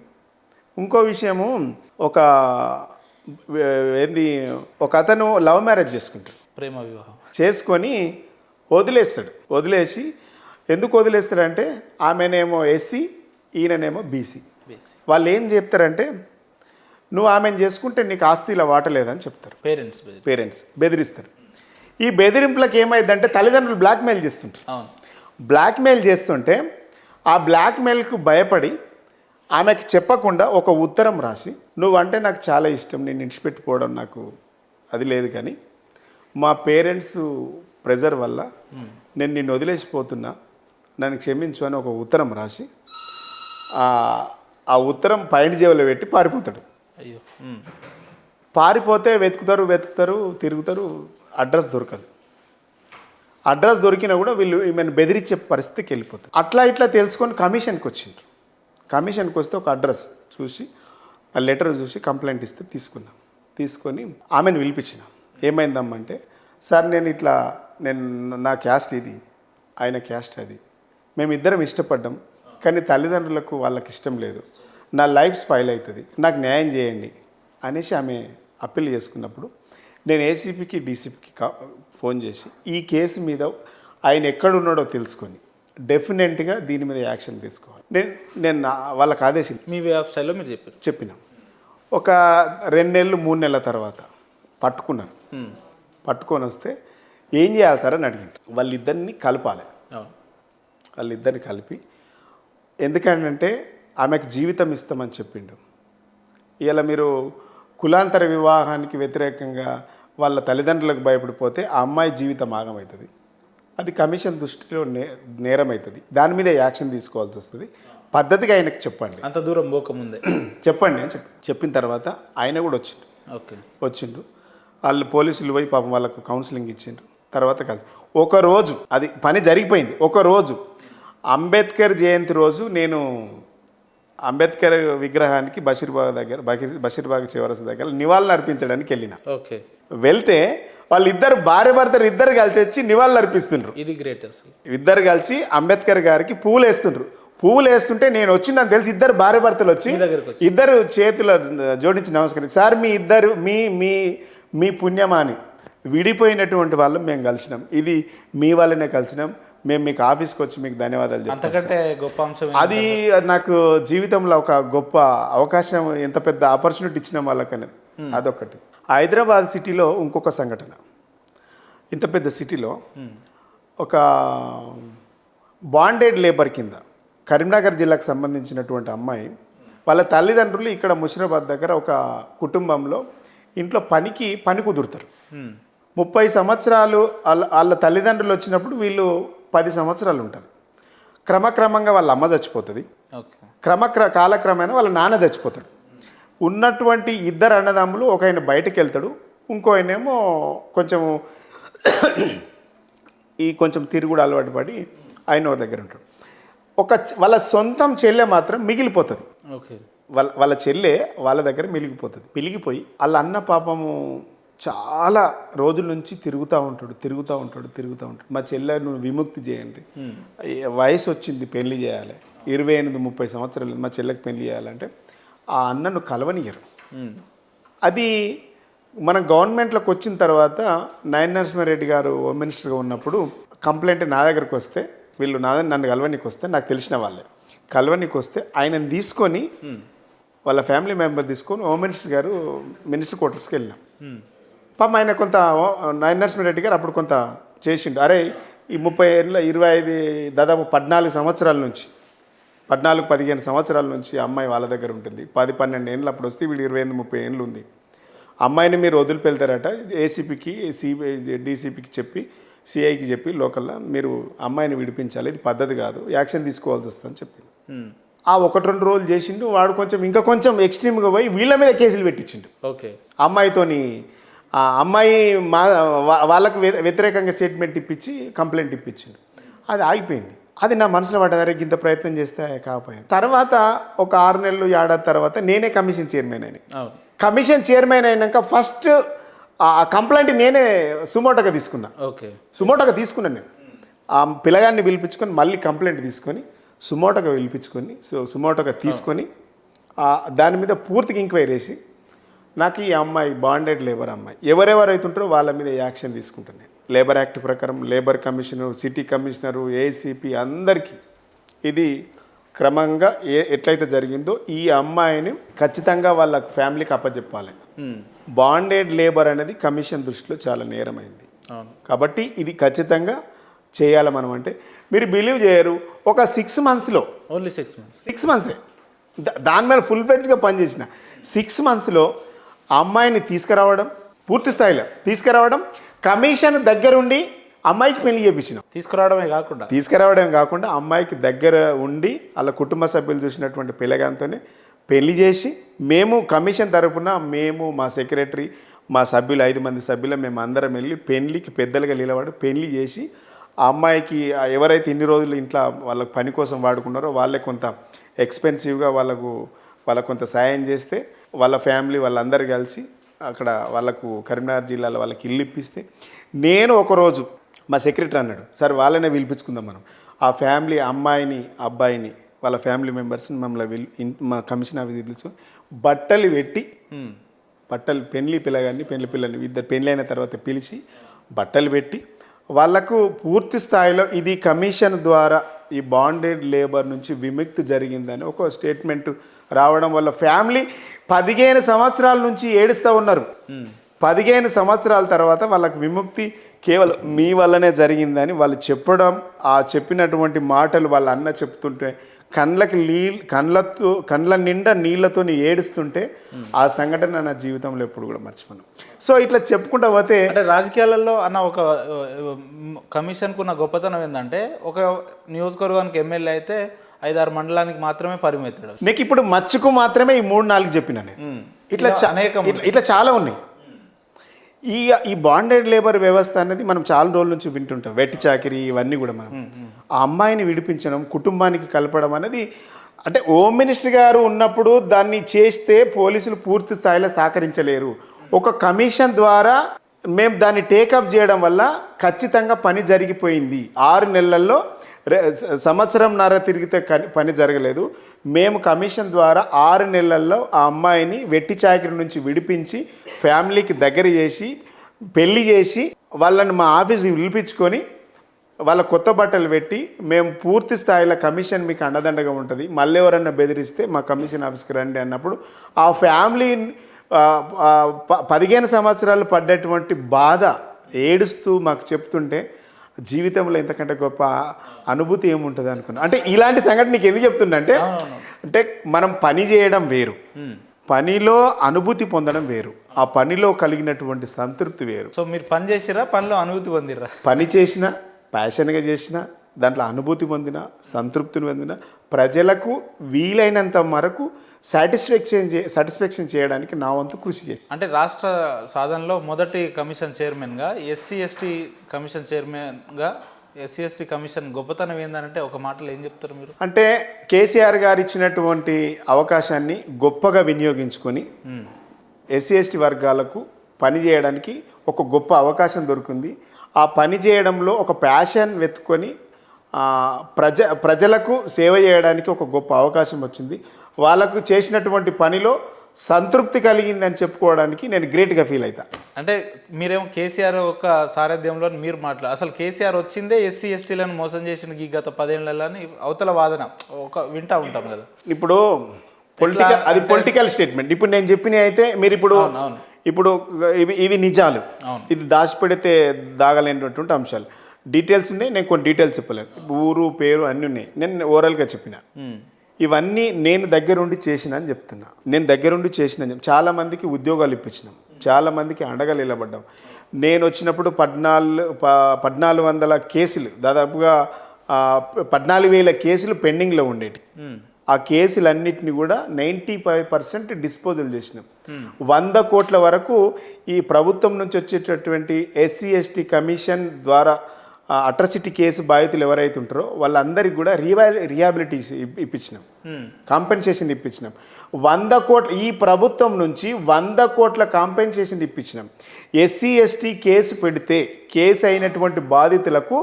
ఇంకో విషయము, ఒక అతను లవ్ మ్యారేజ్ చేసుకుంటాడు, ప్రేమ వివాహం చేసుకొని వదిలేసి ఎందుకు వదిలేస్తారంటే ఆమెనేమో ఎస్సీ, ఈయననేమో బీసీ. వాళ్ళు ఏం చెప్తారంటే నువ్వు ఆమెను చేసుకుంటే నీకు ఆస్తిలో వాటలేదని చెప్తారు. పేరెంట్స్ బెదిరిస్తారు. ఈ బెదిరింపులకు ఏమైందంటే తల్లిదండ్రులు బ్లాక్మెయిల్ చేస్తుంటారు. బ్లాక్మెయిల్ చేస్తుంటే ఆ బ్లాక్మెయిల్కు భయపడి ఆమెకి చెప్పకుండా ఒక ఉత్తరం రాసి, నువ్వంటే నాకు చాలా ఇష్టం, నేను విడిచిపెట్టిపోవడం నాకు అది లేదు, కానీ మా పేరెంట్స్ ప్రెజర్ వల్ల నేను నిన్ను వదిలేసిపోతున్నా, నన్ను క్షమించు అని ఒక ఉత్తరం రాసి ఆ ఉత్తరం పైన జేబులో పెట్టి పారిపోతాడు. అయ్యో, పారిపోతే వెతుకుతారు తిరుగుతారు, అడ్రస్ దొరకదు. అడ్రస్ దొరికినా కూడా వీళ్ళు ఈమెను బెదిరించే పరిస్థితికి వెళ్ళిపోతారు. ఇట్లా తెలుసుకొని కమిషన్కి వచ్చిండ్రు. కమిషన్కి వస్తే ఒక అడ్రస్ చూసి ఆ లెటర్ చూసి కంప్లైంట్ ఇస్తే తీసుకొని ఆమెను పిలిపించిన. ఏమైందమ్మంటే, సార్ నేను నా క్యాస్ట్ ఇది, ఆయన క్యాస్ట్ అది, మేమిద్దరం ఇష్టపడ్డాం, కానీ తల్లిదండ్రులకు వాళ్ళకి ఇష్టం లేదు, నా లైఫ్ స్పాయిల్ అవుతుంది, నాకు న్యాయం చేయండి అనేసి ఆమె అప్పీల్ చేసుకున్నప్పుడు నేను ఏసీపీకి డీసీపీకి ఫోన్ చేసి ఈ కేసు మీద ఆయన ఎక్కడున్నాడో తెలుసుకొని డెఫినెట్గా దీని మీద యాక్షన్ తీసుకోవాలి నేను వాళ్ళకి ఆదేశించి మీ వే ఆఫ్ స్టైల్లో మీరు చెప్పినాం. ఒక 2 నెలలు 3 నెలల తర్వాత పట్టుకున్నారు. పట్టుకొని వస్తే ఏం చేయాలి సార్ అని అడిగింది. వాళ్ళిద్దరిని కలపాలి. వాళ్ళిద్దరిని కలిపి, ఎందుకంటే ఆమెకు జీవితం ఇస్తామని చెప్పిండు. ఇలా మీరు కులాంతర వివాహానికి వ్యతిరేకంగా వాళ్ళ తల్లిదండ్రులకు భయపడిపోతే ఆ అమ్మాయి జీవితం ఆగమవుతుంది, అది కమిషన్ దృష్టిలో నేరం అవుతుంది, దాని మీద యాక్షన్ తీసుకోవాల్సి వస్తుంది, పద్ధతిగా ఆయనకు చెప్పండి, అంత దూరం పోకముందే చెప్పండి అని చెప్పిన తర్వాత ఆయన కూడా వచ్చిండు. వాళ్ళు పోలీసులు పోయి పాపం వాళ్ళకు కౌన్సిలింగ్ ఇచ్చిండ్రు. తర్వాత కలిసి ఒకరోజు అది పని జరిగిపోయింది. ఒకరోజు అంబేద్కర్ జయంతి రోజు నేను అంబేద్కర్ విగ్రహానికి బషీర్బాగ్ చివరస దగ్గర నివాళులు అర్పించడానికి వెళ్ళిన. వెళ్తే వాళ్ళిద్దరు భార్యాభర్తలు ఇద్దరు కలిసి వచ్చి నివాళులు అర్పిస్తుండ్రు. ఇది గ్రేట్ అసలు. ఇద్దరు కలిసి అంబేద్కర్ గారికి పువ్వులు వేస్తుండ్రు. పువ్వులు వేస్తుంటే నేను వచ్చి, నాకు తెలిసి ఇద్దరు భార్యాభర్తలు వచ్చి ఇద్దరు చేతులు జోడించి నమస్కరించి, సార్ మీ ఇద్దరు మీ పుణ్యమాని విడిపోయినటువంటి వాళ్ళు మేము కలిసినాం, ఇది మీ వాళ్ళనే కలిసినాం, మేము మీకు ఆఫీస్కి వచ్చి మీకు ధన్యవాదాలు చెప్తాం. అంతకంటే గొప్ప అంశం అది నాకు జీవితంలో ఒక గొప్ప అవకాశం, ఎంత పెద్ద ఆపర్చునిటీ ఇచ్చిన వాళ్ళకనేది అదొకటి. హైదరాబాద్ సిటీలో ఇంకొక సంఘటన, ఇంత పెద్ద సిటీలో ఒక బాండెడ్ లేబర్ కింద కరీంనగర్ జిల్లాకు సంబంధించినటువంటి అమ్మాయి వాళ్ళ తల్లిదండ్రులు ఇక్కడ ముషిరాబాద్ దగ్గర ఒక కుటుంబంలో ఇంట్లో పని కుదురుతారు. 30 సంవత్సరాలు వాళ్ళ తల్లిదండ్రులు వచ్చినప్పుడు వీళ్ళు 10 సంవత్సరాలు ఉంటారు. క్రమక్రమంగా వాళ్ళ అమ్మ చచ్చిపోతుంది, కాలక్రమేణా వాళ్ళ నాన్న చచ్చిపోతాడు. ఉన్నటువంటి ఇద్దరు అన్నదమ్ములు, ఒక ఆయన బయటకు వెళ్తాడు, ఇంకో ఆయనేమో కొంచెం తిరుగుడు అలవాటు పడి ఆయన దగ్గర ఉంటాడు. వాళ్ళ సొంతం చెల్లె మాత్రం మిగిలిపోతుంది. వాళ్ళ చెల్లె వాళ్ళ దగ్గర మిలిగిపోయి వాళ్ళ అన్న పాపము చాలా రోజుల నుంచి తిరుగుతూ ఉంటాడు. మా చెల్లెను విముక్తి చేయండి, వయసు వచ్చింది, పెళ్లి చేయాలి, 28-30 సంవత్సరాలు మా చెల్లెకి పెళ్లి చేయాలంటే ఆ అన్నను కలవనియరు. అది మన గవర్నమెంట్లోకి వచ్చిన తర్వాత నాయన నరసింహారెడ్డి గారు హోమ్ మినిస్టర్గా ఉన్నప్పుడు కంప్లైంట్ నా దగ్గరకు వస్తే, వీళ్ళు నన్ను కలవనీకి వస్తే, నాకు తెలిసిన వాళ్ళే కలవనీకి వస్తే ఆయనను తీసుకొని వాళ్ళ ఫ్యామిలీ మెంబర్ తీసుకొని హోమ్ మినిస్టర్ గారు మినిస్టర్ క్వార్టర్స్కి వెళ్ళినాం. పాపం ఆయన కొంత నరసింహారెడ్డి గారు అప్పుడు కొంత చేసిండు. అరే ఈ 30 ఏళ్ళ 25 దాదాపు 14 సంవత్సరాల నుంచి 14-15 సంవత్సరాల నుంచి అమ్మాయి వాళ్ళ దగ్గర ఉంటుంది. 10-12 ఏళ్ళు అప్పుడు వస్తే వీళ్ళు 28-30 ఏళ్ళు ఉంది. అమ్మాయిని మీరు వదిలిపెళ్తారట, ఏసీపీకి డీసీపీకి చెప్పి సిఐకి చెప్పి లోకల్లో మీరు అమ్మాయిని విడిపించాలి, ఇది పద్ధతి కాదు, యాక్షన్ తీసుకోవాల్సి వస్తుందని చెప్పింది. ఆ 1-2 రోజులు చేసిండు. వాడు ఇంకా కొంచెం ఎక్స్ట్రీమ్గా పోయి వీళ్ళ మీద కేసులు పెట్టించిండు. ఓకే, అమ్మాయితోని ఆ అమ్మాయి వాళ్ళకు వ్యతిరేకంగా స్టేట్మెంట్ ఇప్పించి కంప్లైంట్ ఇప్పించిండు. అది ఆగిపోయింది. అది నా మనసులో పడ్డదరే ఇంత ప్రయత్నం చేస్తే కాకపోయింది. తర్వాత ఒక 6 నెలలు ఏడాది తర్వాత నేనే కమిషన్ చైర్మన్ అయినా. కమిషన్ చైర్మన్ అయినాక ఫస్ట్ ఆ కంప్లైంట్ నేనే సుమోటోగా తీసుకున్నా. ఓకే, సుమోటోగా తీసుకున్నాను నేను. ఆ పిల్లగాన్ని పిలిపించుకొని మళ్ళీ కంప్లైంట్ తీసుకొని సుమోటోగా పిలిపించుకొని సుమోటోగా తీసుకొని దాని మీద పూర్తిగా ఎంక్వైరీ చేసి నాకు ఈ అమ్మాయి బాండెడ్ లేబర్ అమ్మాయి ఎవరెవరైతే ఉంటారో వాళ్ళ మీద యాక్షన్ తీసుకుంటాను నేను. లేబర్ యాక్ట్ ప్రకారం labour commissioner, city commissioner, ACP అందరికీ ఇది క్రమంగా ఎట్లయితే జరిగిందో ఈ అమ్మాయిని ఖచ్చితంగా వాళ్ళ ఫ్యామిలీకి అప్పచెప్పాలి. బాండెడ్ లేబర్ అనేది కమిషన్ దృష్టిలో చాలా నేరమైంది కాబట్టి ఇది ఖచ్చితంగా చేయాలి మనం. అంటే మీరు బిలీవ్ చేయరు, ఒక 6 మంత్స్లో ఓన్లీ 6 మంత్సే దాని మీద ఫుల్ ఫ్లెడ్జ్గా పనిచేసిన 6 మంత్స్లో ఆ అమ్మాయిని తీసుకురావడం, పూర్తి స్థాయిలో తీసుకురావడం, కమిషన్ దగ్గరుండి అమ్మాయికి పెళ్లి చేయించినాం. తీసుకురావడమే కాకుండా అమ్మాయికి దగ్గర ఉండి వాళ్ళ కుటుంబ సభ్యులు చూసినటువంటి పిల్లగాంతోనే పెళ్లి చేసి మేము కమిషన్ తరపున మేము మా సెక్రటరీ మా సభ్యులు 5 మంది సభ్యులు మేము అందరం వెళ్ళి పెళ్లికి పెద్దలుగా నిలబడి పెళ్లి చేసి ఆ అమ్మాయికి ఎవరైతే ఇన్ని రోజులు ఇంట్లో వాళ్ళకి పని కోసం వాడుకున్నారో వాళ్ళే కొంత ఎక్స్పెన్సివ్గా వాళ్ళకు కొంత సాయం చేస్తే వాళ్ళ ఫ్యామిలీ వాళ్ళందరూ కలిసి అక్కడ వాళ్ళకు కరీంనగర్ జిల్లాలో వాళ్ళకి ఇల్లు ఇప్పిస్తే నేను ఒకరోజు మా సెక్రటరీ అన్నాడు, సార్ వాళ్ళనే పిలిపించుకుందాం మనం. ఆ ఫ్యామిలీ అమ్మాయిని అబ్బాయిని వాళ్ళ ఫ్యామిలీ మెంబర్స్ని మమ్మల్ని మా కమిషన్ ఆఫీస్కి పిలుచుకొని బట్టలు పెళ్లి పిల్లని ఇద్దరు పెళ్ళి అయిన తర్వాత పిలిచి బట్టలు పెట్టి వాళ్లకు పూర్తి స్థాయిలో ఇది కమిషన్ ద్వారా ఈ బాండెడ్ లేబర్ నుంచి విముక్తి జరిగిందని ఒక స్టేట్మెంట్ రావడం వల్ల ఫ్యామిలీ 15 సంవత్సరాల నుంచి ఏడుస్తూ ఉన్నారు. 15 సంవత్సరాల తర్వాత వాళ్ళకు విముక్తి కేవలం మీ వల్లనే జరిగిందని వాళ్ళు చెప్పడం, ఆ చెప్పినటువంటి మాటలు వాళ్ళ అన్న చెప్తుంటే కళ్ళ నిండా నీళ్లతో ఏడుస్తుంటే ఆ సంఘటన నా జీవితంలో ఎప్పుడు కూడా మర్చిపోను. సో ఇట్లా చెప్పుకుంటా పోతే అంటే రాజకీయాలలో అన్న ఒక కమిషన్కు ఉన్న గొప్పతనం ఏంటంటే ఒక నియోజకవర్గానికి ఎమ్మెల్యే అయితే 5-6 మండలానికి మాత్రమే పరిమితాడు. నీకు ఇప్పుడు మచ్చుకు మాత్రమే ఈ 3-4 చెప్పిన నేను. ఇట్లా చాలా ఉన్నాయి. ఈ బాండెడ్ లేబర్ వ్యవస్థ అనేది మనం చాలా రోజుల నుంచి వింటుంటాం, వెట్టి చాకిరీ ఇవన్నీ కూడా. మనం ఆ అమ్మాయిని విడిపించడం, కుటుంబానికి కలపడం అనేది అంటే హోమ్ మినిస్టర్ గారు ఉన్నప్పుడు దాన్ని చేస్తే పోలీసులు పూర్తి స్థాయిలో సహకరించలేరు. ఒక కమిషన్ ద్వారా మేము దాన్ని టేకప్ చేయడం వల్ల ఖచ్చితంగా పని జరిగిపోయింది. 6 నెలల్లో సంవత్సరంన్నర తిరిగితే పని జరగలేదు. మేము కమిషన్ ద్వారా 6 నెలల్లో ఆ అమ్మాయిని వెట్టి చాకిరి నుంచి విడిపించి ఫ్యామిలీకి దగ్గర చేసి పెళ్లి చేసి వాళ్ళని మా ఆఫీస్కి పిలిపించుకొని వాళ్ళ కొత్త బట్టలు పెట్టి మేము పూర్తి స్థాయిలో కమిషన్ మీకు అండదండగా ఉంటుంది, మళ్ళీ ఎవరన్నా బెదిరిస్తే మా కమిషన్ ఆఫీస్కి రండి అన్నప్పుడు ఆ ఫ్యామిలీ 15 సంవత్సరాలు పడ్డటువంటి బాధ ఏడుస్తూ మాకు చెప్తుంటే జీవితంలో ఇంతకంటే గొప్ప అనుభూతి ఏముంటుంది అనుకున్నా. అంటే ఇలాంటి సంఘటన నీకు ఎందుకు చెప్తున్నా అంటే మనం పని చేయడం వేరు, పనిలో అనుభూతి పొందడం వేరు, ఆ పనిలో కలిగినటువంటి సంతృప్తి వేరు. సో మీరు పని చేసిరా, పనిలో అనుభూతి పొందిరా? పని చేసిన, ప్యాషన్గా చేసిన, దాంట్లో పొందిన, సంతృప్తిని పొందిన, ప్రజలకు వీలైనంత వరకు సాటిస్ఫాక్షన్ చేయడానికి నా వంతు కృషి చేయాలి. అంటే రాష్ట్ర సాధనలో మొదటి కమిషన్ చైర్మన్గా SC/ST కమిషన్ చైర్మన్గా SC/ST కమిషన్ గొప్పతనం ఏంటంటే ఒక మాటలో ఏం చెప్తారు మీరు? అంటే కేసీఆర్ గారు ఇచ్చినటువంటి అవకాశాన్ని గొప్పగా వినియోగించుకొని SC/ST వర్గాలకు పని చేయడానికి ఒక గొప్ప అవకాశం దొరికింది. ఆ పని చేయడంలో ఒక ప్యాషన్ వెతుక్కొని ప్రజలకు సేవ చేయడానికి ఒక గొప్ప అవకాశం వచ్చింది. వాళ్ళకు చేసినటువంటి పనిలో సంతృప్తి కలిగిందని చెప్పుకోవడానికి నేను గ్రేట్గా ఫీల్ అవుతా. అంటే మీరేమో కేసీఆర్ ఒక సారథ్యంలో మీరు అసలు కేసీఆర్ వచ్చిందే SC/STలను మోసం చేసిన గత 10 ఏళ్ళని అవతల వాదన వింటా ఉంటాం కదా. ఇప్పుడు పొలిటికల్ స్టేట్మెంట్ ఇప్పుడు నేను చెప్పిన అయితే మీరు ఇప్పుడు ఇవి నిజాలు, అవును. ఇది దాచిపెడితే దాగలేనటువంటి అంశాలు. డీటెయిల్స్ ఉన్నాయి, నేను కొన్ని డీటెయిల్స్ చెప్పలేను. ఊరు పేరు అన్నీ ఉన్నాయి, నేను ఓవరాల్గా చెప్పిన. ఇవన్నీ నేను దగ్గరుండి చేసిన అని చెప్తున్నా. నేను దగ్గరుండి చేసిన చాలా మందికి ఉద్యోగాలు ఇప్పించినాం, చాలా మందికి అండగా నిలబడ్డాం. నేను వచ్చినప్పుడు 1400 కేసులు, దాదాపుగా 14,000 కేసులు పెండింగ్లో ఉండేవి. ఆ కేసులన్నింటినీ కూడా 95% డిస్పోజల్ చేసినాం. 100 కోట్ల వరకు ఈ ప్రభుత్వం నుంచి వచ్చేటటువంటి SC/ST కమిషన్ ద్వారా అట్రాసిటీ కేసు బాధితులు ఎవరైతే ఉంటారో వాళ్ళందరికీ కూడా రిహాబిలిటీస్ ఇప్పించినాం, కాంపెన్సేషన్ ఇప్పించినాం. 100 కోట్ల ఈ ప్రభుత్వం నుంచి 100 కోట్ల కాంపెన్సేషన్ ఇప్పించినాం. SC/ST కేసు పెడితే కేసు అయినటువంటి బాధితులకు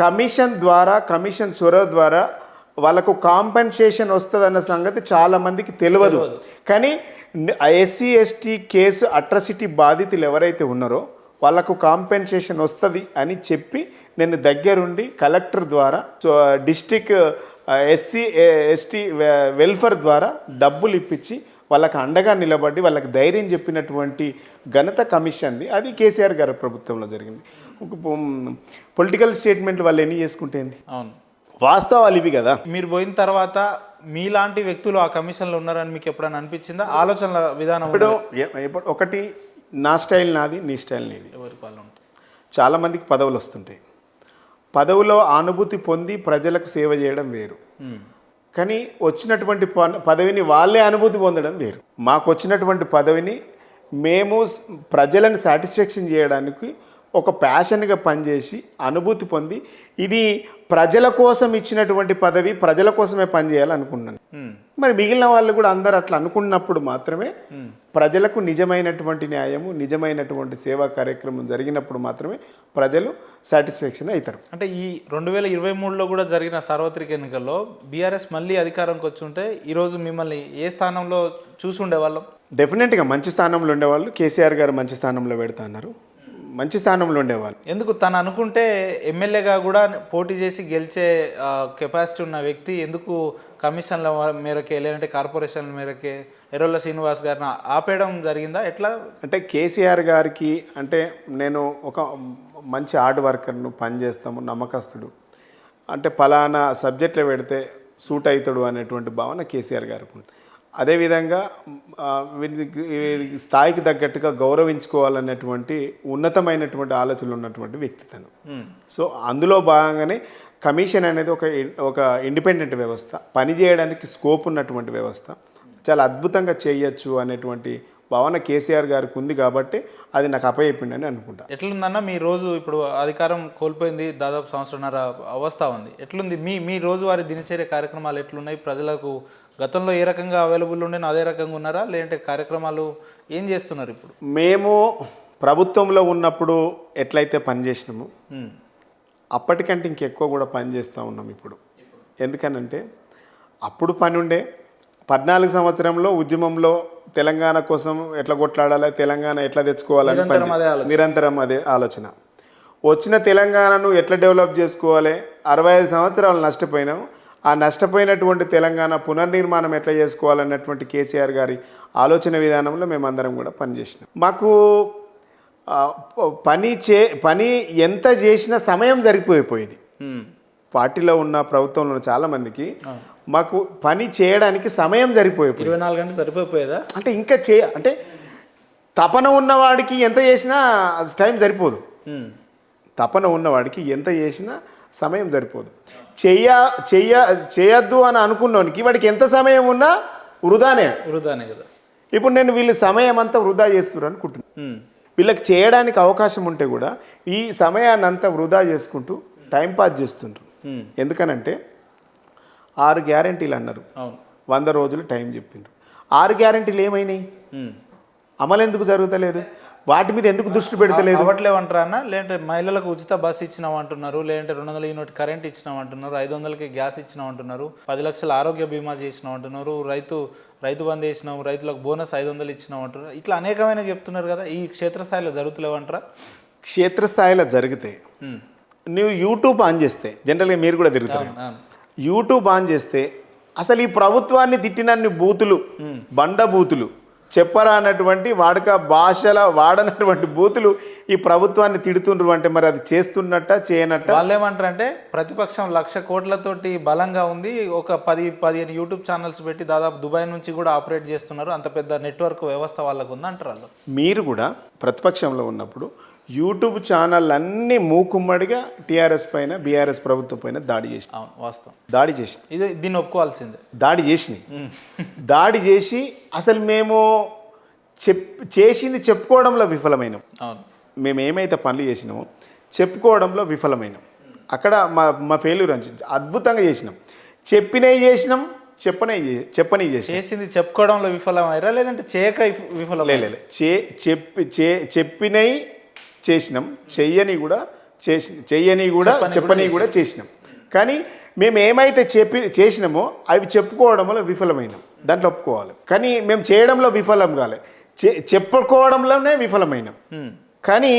కమిషన్ ద్వారా, కమిషన్ చొరవ ద్వారా వాళ్ళకు కాంపెన్సేషన్ వస్తుందన్న సంగతి చాలామందికి తెలియదు. కానీ SC/ST కేసు అట్రాసిటీ బాధితులు ఎవరైతే ఉన్నారో వాళ్ళకు కాంపెన్సేషన్ వస్తుంది అని చెప్పి నేను దగ్గరుండి కలెక్టర్ ద్వారా డిస్ట్రిక్ట్ SC/ST వెల్ఫేర్ ద్వారా డబ్బులు ఇప్పించి వాళ్ళకి అండగా నిలబడి వాళ్ళకి ధైర్యం చెప్పినటువంటి ఘనత కమిషన్ది. అది కేసీఆర్ గారి ప్రభుత్వంలో జరిగింది. పొలిటికల్ స్టేట్మెంట్లు వాళ్ళు ఎన్ని చేసుకుంటేంది, అవును, వాస్తవాలు ఇవి కదా. మీరు పోయిన తర్వాత మీలాంటి వ్యక్తులు ఆ కమిషన్లో ఉన్నారని మీకు ఎప్పుడైనా అనిపించిందా? ఆలోచనల విధానం ఇప్పుడు ఒకటి, నా స్టైల్ నాది, నీ స్టైల్ నీది. ఎవరి పాలు ఉంటుంది. చాలామందికి పదవులు వస్తుంటాయి, పదవిలో అనుభూతి పొంది ప్రజలకు సేవ చేయడం వేరు. కానీ వచ్చినటువంటి పదవిని వాళ్ళే అనుభూతి పొందడం వేరు. మాకు వచ్చినటువంటి పదవిని మేము ప్రజలను సాటిస్ఫాక్షన్ చేయడానికి ఒక ప్యాషన్గా పనిచేసి అనుభూతి పొంది, ఇది ప్రజల కోసం ఇచ్చినటువంటి పదవి, ప్రజల కోసమే పనిచేయాలనుకున్నాను. మరి మిగిలిన వాళ్ళు కూడా అందరూ అట్లా అనుకున్నప్పుడు మాత్రమే ప్రజలకు నిజమైనటువంటి న్యాయము, నిజమైనటువంటి సేవా కార్యక్రమం జరిగినప్పుడు మాత్రమే ప్రజలు సాటిస్ఫాక్షన్ అవుతారు. అంటే ఈ 2023లో కూడా జరిగిన సార్వత్రిక ఎన్నికల్లో బీఆర్ఎస్ మళ్ళీ అధికారంకి వచ్చి ఉంటే ఈరోజు మిమ్మల్ని ఏ స్థానంలో చూసి ఉండేవాళ్ళం? డెఫినెట్గా మంచి స్థానంలో ఉండేవాళ్ళు. కేసీఆర్ గారు మంచి స్థానంలో పెడతా అన్నారు, మంచి స్థానంలో ఉండేవాళ్ళు. ఎందుకు తను అనుకుంటే ఎమ్మెల్యేగా కూడా పోటీ చేసి గెలిచే కెపాసిటీ ఉన్న వ్యక్తి ఎందుకు కమిషన్ల మేరకే లేదంటే కార్పొరేషన్ల మేరకే ఎర్రొల్ల శ్రీనివాస్ గారిని ఆపేయడం జరిగిందా? ఎట్లా అంటే కేసీఆర్ గారికి అంటే నేను ఒక మంచి హార్డ్ వర్కర్ను, పనిచేస్తాము, నమ్మకస్తుడు, అంటే పలానా సబ్జెక్ట్లో పెడితే సూట్ అవుతాడు అనేటువంటి భావన కేసీఆర్ గారికి ఉంది. అదేవిధంగా స్థాయికి తగ్గట్టుగా గౌరవించుకోవాలనేటువంటి ఉన్నతమైనటువంటి ఆలోచనలు ఉన్నటువంటి వ్యక్తి తను. సో అందులో భాగంగానే కమిషన్ అనేది ఒక ఇండిపెండెంట్ వ్యవస్థ, పనిచేయడానికి స్కోప్ ఉన్నటువంటి వ్యవస్థ, చాలా అద్భుతంగా చేయొచ్చు అనేటువంటి భావన కేసీఆర్ గారికి ఉంది కాబట్టి అది నాకు అప్పచెప్పిండని అనుకుంటా. ఎట్లుందన్న మీ రోజు? ఇప్పుడు అధికారం కోల్పోయింది, దాదాపు సంవత్సరంన్నర అవస్థ ఉంది. ఎట్లుంది మీ రోజువారీ దినచర్య కార్యక్రమాలు ఎట్లున్నాయి? ప్రజలకు గతంలో ఏ రకంగా అవైలబుల్ ఉండేనో అదే రకంగా ఉన్నారా, లేదంటే కార్యక్రమాలు ఏం చేస్తున్నారు ఇప్పుడు? మేము ప్రభుత్వంలో ఉన్నప్పుడు ఎట్లయితే పనిచేసినామో అప్పటికంటే ఇంకెక్కువ కూడా పనిచేస్తూ ఉన్నాం ఇప్పుడు. ఎందుకనంటే అప్పుడు పని ఉండే 14 సంవత్సరంలో ఉద్యమంలో తెలంగాణ కోసం ఎట్లా కొట్లాడాలి, తెలంగాణ ఎట్లా తెచ్చుకోవాలని నిరంతరం అదే ఆలోచన. వచ్చిన తెలంగాణను ఎట్లా డెవలప్ చేసుకోవాలి, 65 సంవత్సరాలు నష్టపోయినాం. ఆ నష్టపోయినటువంటి తెలంగాణ పునర్నిర్మాణం ఎట్లా చేసుకోవాలన్నటువంటి కేసీఆర్ గారి ఆలోచన విధానంలో మేమందరం కూడా పనిచేసినాం. మాకు పని ఎంత చేసినా సమయం జరిగిపోయిపోయేది. పార్టీలో ఉన్న ప్రభుత్వంలో ఉన్న చాలామందికి మాకు పని చేయడానికి సమయం సరిపోయిపోయింది. 24 గంటలు సరిపోయేదా? అంటే ఇంకా అంటే తపన ఉన్నవాడికి ఎంత చేసినా టైం సరిపోదు. తపన ఉన్నవాడికి ఎంత చేసినా సమయం సరిపోదు. చేయొద్దు అని అనుకున్నోనికి వాడికి ఎంత సమయం ఉన్నా వృధానే కదా. ఇప్పుడు నేను వీళ్ళు సమయం అంతా వృధా చేస్తున్నారు అనుకుంటున్నాను. వీళ్ళకి చేయడానికి అవకాశం ఉంటే కూడా ఈ సమయాన్ని అంతా వృధా చేసుకుంటూ టైంపాస్ చేస్తుంటారు. ఎందుకనంటే 6 గ్యారెంటీలు అన్నారు, 100 రోజులు టైం చెప్పిండ్రు. 6 గ్యారెంటీలు ఏమైనాయి? అమలు ఎందుకు జరుగుతలేదు? వాటి మీద ఎందుకు దృష్టి పెడతలేదు? అవ్వట్లేవంటారా అన్న? లేదంటే మహిళలకు ఉచిత బస్సు ఇచ్చినాం అంటున్నారు, లేదంటే 200 యూనిట్ కరెంట్ ఇచ్చినాం అంటున్నారు, 500కి గ్యాస్ ఇచ్చినాం అంటున్నారు, 10 లక్షల ఆరోగ్య బీమా చేసినాం అంటున్నారు, రైతు బంద్ చేసినాం, రైతులకు బోనస్ 500 ఇచ్చినాం అంటున్నారు. ఇట్లా అనేకమైన చెప్తున్నారు కదా. ఈ క్షేత్రస్థాయిలో జరుగుతలేవంటారా? క్షేత్రస్థాయిలో జరిగితే నువ్వు యూట్యూబ్ ఆన్ చేస్తే, జనరల్గా మీరు కూడా తిరుగుతారు, యూట్యూబ్ ఆన్ చేస్తే అసలు ఈ ప్రభుత్వాన్ని తిట్టినన్ని బూతులు, బండ బూతులు చెప్పరా అన్నటువంటి వాడనటువంటి బూతులు ఈ ప్రభుత్వాన్ని తిడుతుండ్రు అంటే మరి అది చేస్తున్నట్ట చేయనట్ట? వాళ్ళు ఏమంటారంటే ప్రతిపక్షం 1,00,000 కోట్లతోటి బలంగా ఉంది, ఒక 10-15 యూట్యూబ్ ఛానల్స్ పెట్టి దాదాపు దుబాయ్ నుంచి కూడా ఆపరేట్ చేస్తున్నారు, అంత పెద్ద నెట్వర్క్ వ్యవస్థ వాళ్ళకు ఉంది అంటారు వాళ్ళు. మీరు కూడా ప్రతిపక్షంలో ఉన్నప్పుడు యూట్యూబ్ ఛానల్ అన్నీ మూకుమ్మడిగా టీఆర్ఎస్ పైన బీఆర్ఎస్ ప్రభుత్వం పైన దాడి చేసి, అవును వాస్తవం, దాడి చేసి దీన్ని ఒప్పుకోవాల్సిందే, దాడి చేసినాయి. దాడి చేసి అసలు మేము చేసింది చెప్పుకోవడంలో విఫలమైనాం. అవును, మేము ఏమైతే పనులు చేసినామో చెప్పుకోవడంలో విఫలమైనాం. అక్కడ మా ఫెయిల్యూర్ అని అద్భుతంగా చేసినాం. చెప్పినవి చేసినాం, చెప్పని చేసింది చెప్పుకోవడంలో విఫలమైరా లేదంటే చేయక విఫలం? లేదు, చెప్పినవి చేసినాం, చెయ్యని కూడా చెప్పని కూడా చేసినాం. కానీ మేము ఏమైతే చేసినామో అవి చెప్పుకోవడంలో విఫలమైనాం, దాంట్లో ఒప్పుకోవాలి. కానీ మేము చేయడంలో విఫలం కాలే, చెప్పుకోవడంలోనే విఫలమైనాం. కానీ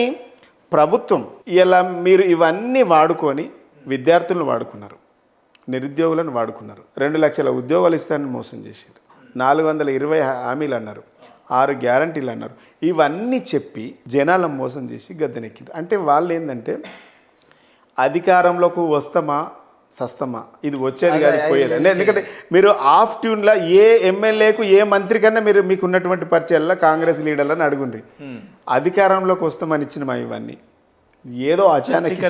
ప్రభుత్వం ఇలా మీరు ఇవన్నీ వాడుకొని విద్యార్థులను వాడుకున్నారు, నిరుద్యోగులను వాడుకున్నారు, 2 లక్షల ఉద్యోగాలు ఇస్తానని మోసం చేశారు, 420 హామీలు అన్నారు, 6 గ్యారంటీలు అన్నారు. ఇవన్నీ చెప్పి జనాలను మోసం చేసి గద్దెనెక్కింది. అంటే వాళ్ళు ఏంటంటే అధికారంలోకి వస్తామా సస్తమా, ఇది వచ్చేది కాదు పోయేది. ఎందుకంటే మీరు ఆఫ్ ట్యూన్లో ఏ ఎమ్మెల్యేకు ఏ మంత్రి కన్నా మీకు ఉన్నటువంటి పరిచయాల్లో కాంగ్రెస్ లీడర్లను అడుగుండ్రి, అధికారంలోకి వస్తామని ఇచ్చినమా ఇవన్నీ ఏదో అచానక్.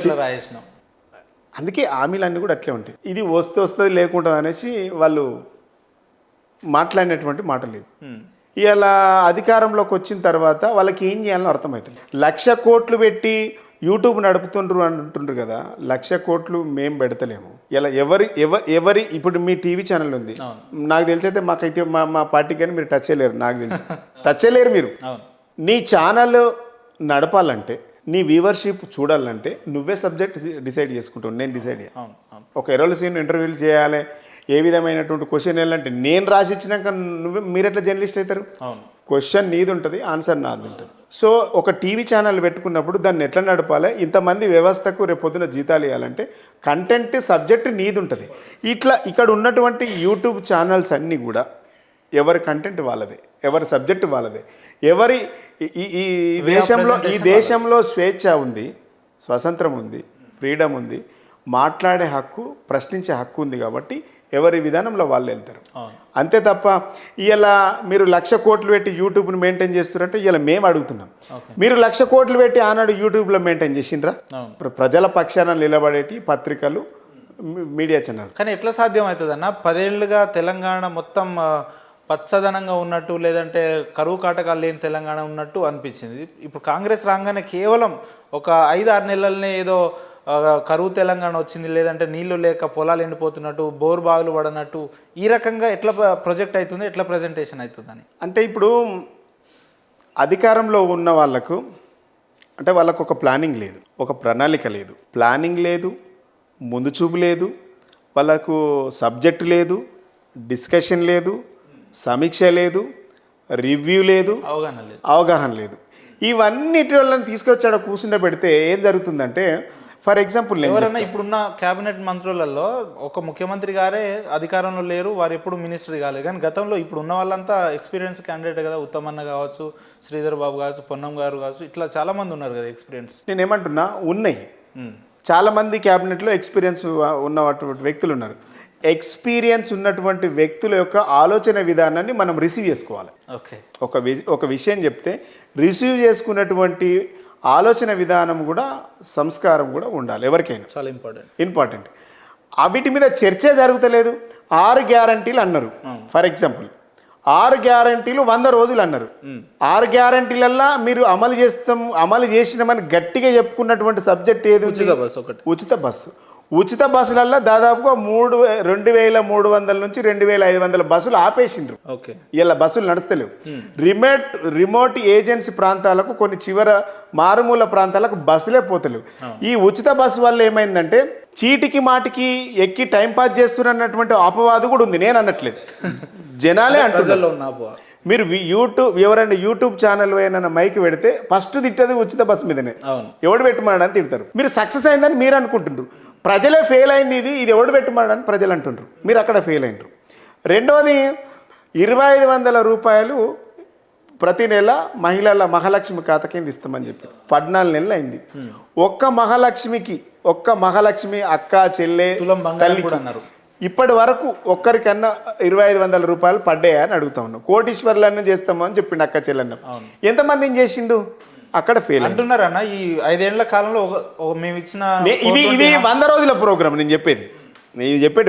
అందుకే హామీలన్నీ కూడా అట్లే ఉంటాయి. ఇది వస్తుంది లేకుండా అనేసి వాళ్ళు మాట్లాడినటువంటి మాట లేదు. ఇలా అధికారంలోకి వచ్చిన తర్వాత వాళ్ళకి ఏం చేయాలని అర్థమవుతుంది. 1,00,000 కోట్లు పెట్టి యూట్యూబ్ నడుపుతుండ్రు అంటుండ్రు కదా, 1,00,000 కోట్లు మేము పెడతలేము. ఇలా ఎవరి ఇప్పుడు మీ టీవీ ఛానల్ ఉంది, నాకు తెలిసి అయితే మాకైతే మా పార్టీకి కానీ మీరు టచ్ చేయలేరు, నాకు తెలిసి టచ్ చేయలేరు. మీరు నీ ఛానల్ నడపాలంటే, నీ వ్యూవర్షిప్ చూడాలంటే నువ్వే సబ్జెక్ట్ డిసైడ్ చేసుకుంటావు, నేను డిసైడ్ చేయాలి. ఒక ఎర్రల సీన్ ఇంటర్వ్యూలు చేయాలి, ఏ విధమైనటువంటి క్వశ్చన్ వెళ్ళాలంటే నేను రాసి ఇచ్చినాక మీరు ఎట్లా జర్నలిస్ట్ అవుతారు? క్వశ్చన్ నీది ఉంటుంది, ఆన్సర్ నాది ఉంటుంది. సో ఒక టీవీ ఛానల్ పెట్టుకున్నప్పుడు దాన్ని ఎట్లా నడపాలి, ఇంతమంది వ్యవస్థకు రేపు పొద్దున జీతాలు ఇవ్వాలంటే కంటెంట్ సబ్జెక్ట్ నీది ఉంటుంది. ఇక్కడ ఉన్నటువంటి యూట్యూబ్ ఛానల్స్ అన్నీ కూడా ఎవరి కంటెంట్ వాళ్ళదే, ఎవరి సబ్జెక్ట్ వాళ్ళదే. ఈ దేశంలో స్వేచ్ఛ ఉంది, స్వతంత్రం ఉంది, ఫ్రీడమ్ ఉంది, మాట్లాడే హక్కు, ప్రశ్నించే హక్కు ఉంది. కాబట్టి ఎవరి విధానంలో వాళ్ళు వెళ్తారు అంతే తప్ప ఇలా మీరు 1,00,000 కోట్లు పెట్టి యూట్యూబ్ని మెయింటైన్ చేస్తారంటే ఇలా మేము అడుగుతున్నాం. మీరు 1,00,000 కోట్లు పెట్టి ఆనాడు యూట్యూబ్లో మెయింటైన్ చేసిండ్రా? ప్రజల పక్షాన నిలబడేటి పత్రికలు, మీడియా ఛానల్. కానీ ఎట్లా సాధ్యం అవుతుంది అన్న? 10 ఏళ్ళుగా తెలంగాణ మొత్తం పచ్చదనంగా ఉన్నట్టు, లేదంటే కరువు కాటకాలు లేని తెలంగాణ ఉన్నట్టు అనిపించింది. ఇప్పుడు కాంగ్రెస్ రాగానే కేవలం ఒక 5-6 నెలలనే ఏదో కరువు తెలంగాణ వచ్చింది, లేదంటే నీళ్లు లేక పొలాలు ఎండిపోతున్నట్టు, బోర్ బావులు పడనట్టు, ఈ రకంగా ఎట్లా ప్రొజెక్ట్ అవుతుంది, ఎట్లా ప్రజెంటేషన్ అవుతుందని? అంటే ఇప్పుడు అధికారంలో ఉన్న వాళ్ళకు అంటే వాళ్ళకు ఒక ప్లానింగ్ లేదు, ఒక ప్రణాళిక లేదు, ప్లానింగ్ లేదు, ముందు చూపు లేదు, వాళ్ళకు సబ్జెక్ట్ లేదు, డిస్కషన్ లేదు, సమీక్ష లేదు, రివ్యూ లేదు, అవగాహన లేదు. ఇవన్నిటి వాళ్ళని తీసుకొచ్చాడ కూర్చుండ పెడితే ఏం జరుగుతుందంటే, ఫర్ ఎగ్జాంపుల్ ఎవరన్నా ఇప్పుడున్న క్యాబినెట్ మంత్రులలో ఒక ముఖ్యమంత్రి గారే అధికారంలో లేరు, వారు ఎప్పుడు మినిస్టర్ కాలేదు. కానీ గతంలో ఇప్పుడు ఉన్న వాళ్ళంతా ఎక్స్పీరియన్స్ క్యాండిడేట్ కదా, ఉత్తమన్న కావచ్చు, శ్రీధర్ బాబు కావచ్చు, పొన్నం గారు కావచ్చు, ఇట్లా చాలా మంది ఉన్నారు కదా ఎక్స్పీరియన్స్. నేను ఏమంటున్నా, ఉన్నాయి చాలామంది క్యాబినెట్లో ఎక్స్పీరియన్స్ ఉన్నటువంటి వ్యక్తులు ఉన్నారు. ఎక్స్పీరియన్స్ ఉన్నటువంటి వ్యక్తుల యొక్క ఆలోచన విధానాన్ని మనం రిసీవ్ చేసుకోవాలి. ఒక విషయం చెప్తే రిసీవ్ చేసుకున్నటువంటి ఆలోచన విధానం కూడా, సంస్కారం కూడా ఉండాలి ఎవరికైనా, చాలా ఇంపార్టెంట్. వీటి మీద చర్చ జరుగుతలేదు. 6 గ్యారంటీలు అన్నారు. ఫర్ ఎగ్జాంపుల్ 6 గ్యారంటీలు 100 రోజులు అన్నారు. 6 గ్యారంటీలల్లా మీరు అమలు చేసినామని గట్టిగా చెప్పుకున్నటువంటి సబ్జెక్ట్ ఏది? ఉచిత బస్సు. ఉచిత బస్సులల్లో దాదాపుగా 2,300 నుంచి 2,500 బస్సులు ఆపేసిండ్రు. ఇలా బస్సులు నడుస్తలేవు. రిమోట్ ఏజెన్సీ ప్రాంతాలకు, కొన్ని చివర మారుమూల ప్రాంతాలకు బస్సులే పోతలేవు. ఈ ఉచిత బస్సు వల్ల ఏమైందంటే చీటికి మాటికి ఎక్కి టైంపాస్ చేస్తున్నటువంటి అపవాదు కూడా ఉంది. నేను అనట్లేదు, జనాలే అంటున్నారు. మీరు ఎవరైనా యూట్యూబ్ ఛానల్ ఏమైనా మైక్ పెడితే ఫస్ట్ తిట్టది ఉచిత బస్సు మీదనే. ఎవడు పెట్టుమన్నాడని తిడతారు. మీరు సక్సెస్ అయిందని మీరు అనుకుంటుండ్రు, ప్రజలే ఫెయిల్ అయింది, ఇది ఎవడు పెట్టుమన్నాడని ప్రజలు అంటుండ్రు, మీరు అక్కడ ఫెయిల్ అయినరు. రెండవది 2,500 రూపాయలు ప్రతి నెల మహిళల మహాలక్ష్మి ఖాతా కింద ఇస్తామని చెప్పి 14 నెలలు అయింది. ఒక్క మహాలక్ష్మి అక్క చెల్లె తులం బంగారం కూడా అన్నారు. ఇప్పటి వరకు ఒక్కరికన్నా 2500 రూపాయలు పడ్డాయా అని అడుగుతా ఉన్నాం. కోటీశ్వర్లను చేస్తామని చెప్పిండు అక్క చెల్లెన్న. ఎంతమందిని చేసిండు? అక్కడ ఫెయిల్ అంటున్నారు అన్న. ఈ 5 ఏళ్ల కాలంలో మేము ఇచ్చిన ఇది 100 రోజుల ప్రోగ్రామ్. నేను చెప్పేది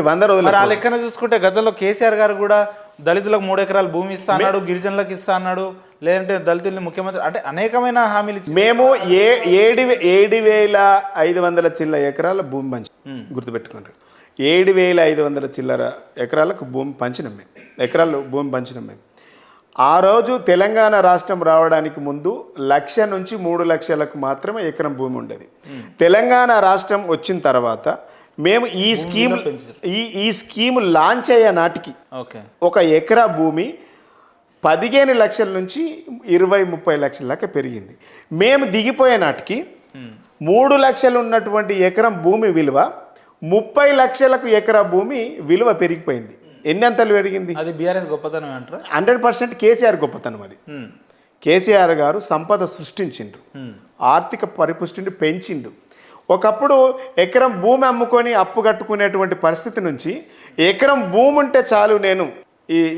100 రోజులు. ఆ లెక్కన చూసుకుంటే గతంలో కేసీఆర్ గారు కూడా దళితులకు 3 ఎకరాల భూమి ఇస్తా అన్నాడు, గిరిజనులకు ఇస్తా అన్నాడు, లేదంటే దళితుల్ని ముఖ్యమంత్రి అంటే అనేకమైన హామీలు ఇచ్చి మేము 7,500 చిల్లర ఎకరాల భూమి పంచి గుర్తుపెట్టుకోండి. 7,500 చిల్లర ఎకరాలకు భూమి పంచినాం మేము. భూమి పంచినాం మేము. ఆ రోజు తెలంగాణ రాష్ట్రం రావడానికి ముందు 1,00,000 నుంచి 3 లక్షలకు మాత్రమే ఎకరం భూమి ఉండేది. తెలంగాణ రాష్ట్రం వచ్చిన తర్వాత మేము ఈ స్కీమ్ లాంచ్ అయ్యే నాటికి ఒక ఎకరా భూమి 15 లక్షల నుంచి 20-30 లక్షల దాకా పెరిగింది. మేము దిగిపోయే నాటికి 3 లక్షలు ఉన్నటువంటి ఎకరం భూమి విలువ 30 లక్షలకు ఎకరా భూమి విలువ పెరిగిపోయింది. ఎన్ని అంతలు పెరిగింది? అది బీఆర్ఎస్ గొప్పతనం అంటారు. 100% కేసీఆర్ గొప్పతనం అది. కేసీఆర్ గారు సంపద సృష్టించిండు, ఆర్థిక పరిపుష్టిని పెంచిండు. ఒకప్పుడు ఎకరం భూమి అమ్ముకొని అప్పు కట్టుకునేటువంటి పరిస్థితి నుంచి ఎకరం భూమి ఉంటే చాలు నేను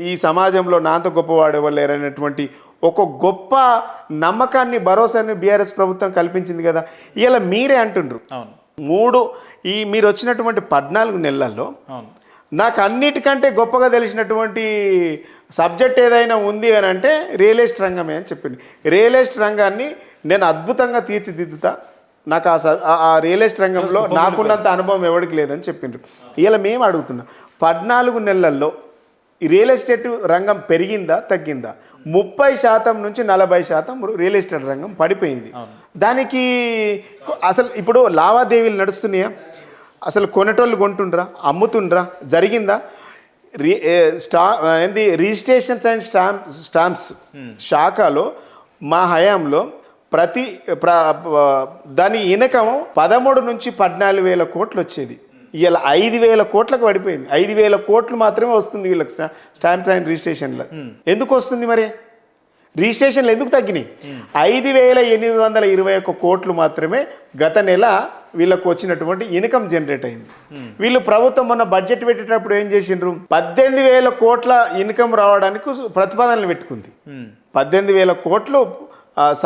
ఈ సమాజంలో నాతో గొప్పవాడు ఎవరు లేరనేటువంటి ఒక గొప్ప నమ్మకాన్ని, భరోసాని బీఆర్ఎస్ ప్రభుత్వం కల్పించింది కదా. ఇలా మీరే అంటుండ్రు మీరు వచ్చినటువంటి 14 నెలల్లో నాకు అన్నిటికంటే గొప్పగా తెలిసినటువంటి సబ్జెక్ట్ ఏదైనా ఉంది అని అంటే రియల్ ఎస్టేట్ రంగమే అని చెప్పింది. రియల్ ఎస్టేట్ రంగాన్ని నేను అద్భుతంగా తీర్చిదిద్దుతా, నాకు ఆ రియల్ ఎస్టేట్ రంగంలో నాకున్నంత అనుభవం ఎవరికి లేదని చెప్పిండ్రు. ఇలా మేము అడుగుతున్నాం, 14 నెలల్లో రియల్ ఎస్టేట్ రంగం పెరిగిందా తగ్గిందా? 30% నుంచి 40% రియల్ ఎస్టేట్ రంగం పడిపోయింది. దానికి అసలు ఇప్పుడు లావాదేవీలు నడుస్తున్నాయా? అసలు కొనేటోళ్ళు కొంటుండ్రా, అమ్ముతుండ్రా, జరిగిందా? రిజిస్ట్రేషన్స్ అండ్ స్టాంప్స్ శాఖలో మా హయాంలో దాని ఇనకం 13 నుంచి 14,000 కోట్లు వచ్చేది. ఇలా 5,000 కోట్లకు పడిపోయింది. 5,000 కోట్లు మాత్రమే వస్తుంది వీళ్ళకి స్టాంప్స్ అండ్ రిజిస్ట్రేషన్లో. ఎందుకు వస్తుంది మరి? రిజిస్ట్రేషన్లు ఎందుకు తగ్గినాయి? 5,821 కోట్లు మాత్రమే గత నెల వీళ్ళకు వచ్చినటువంటి ఇన్కమ్ జనరేట్ అయింది. వీళ్ళు ప్రభుత్వం మొన్న బడ్జెట్ పెట్టేటప్పుడు ఏం చేసిండ్రు? 18,000 కోట్ల ఇన్కమ్ రావడానికి ప్రతిపాదనలు పెట్టుకుంది. 18,000 కోట్లు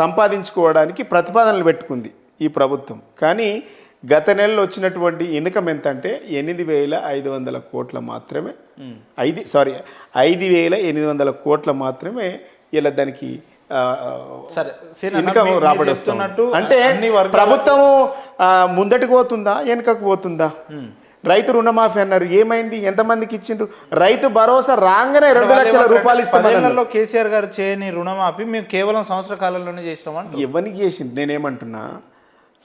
సంపాదించుకోవడానికి ప్రతిపాదనలు పెట్టుకుంది ఈ ప్రభుత్వం. కానీ గత నెలలో వచ్చినటువంటి ఇన్కమ్ ఎంత అంటే 8,500 కోట్ల మాత్రమే. 5,800 కోట్ల మాత్రమే ఇలా దానికి ఇన్కమ్ రాబడుతున్నట్టు. అంటే ప్రభుత్వము ముందటికి పోతుందా వెనుకకు పోతుందా? రైతు రుణమాఫీ అన్నారు, ఏమైంది? ఎంతమందికి ఇచ్చిండ్రు? రైతు భరోసా రాగానే 2 లక్షల రూపాయలు ఇస్తామన్నారు. కేసీఆర్ గారు చేయని రుణమాఫీ మేము కేవలం సంవత్సర కాలంలోనే చేసినామని ఎవరికి చేసింది? నేనేమంటున్నా,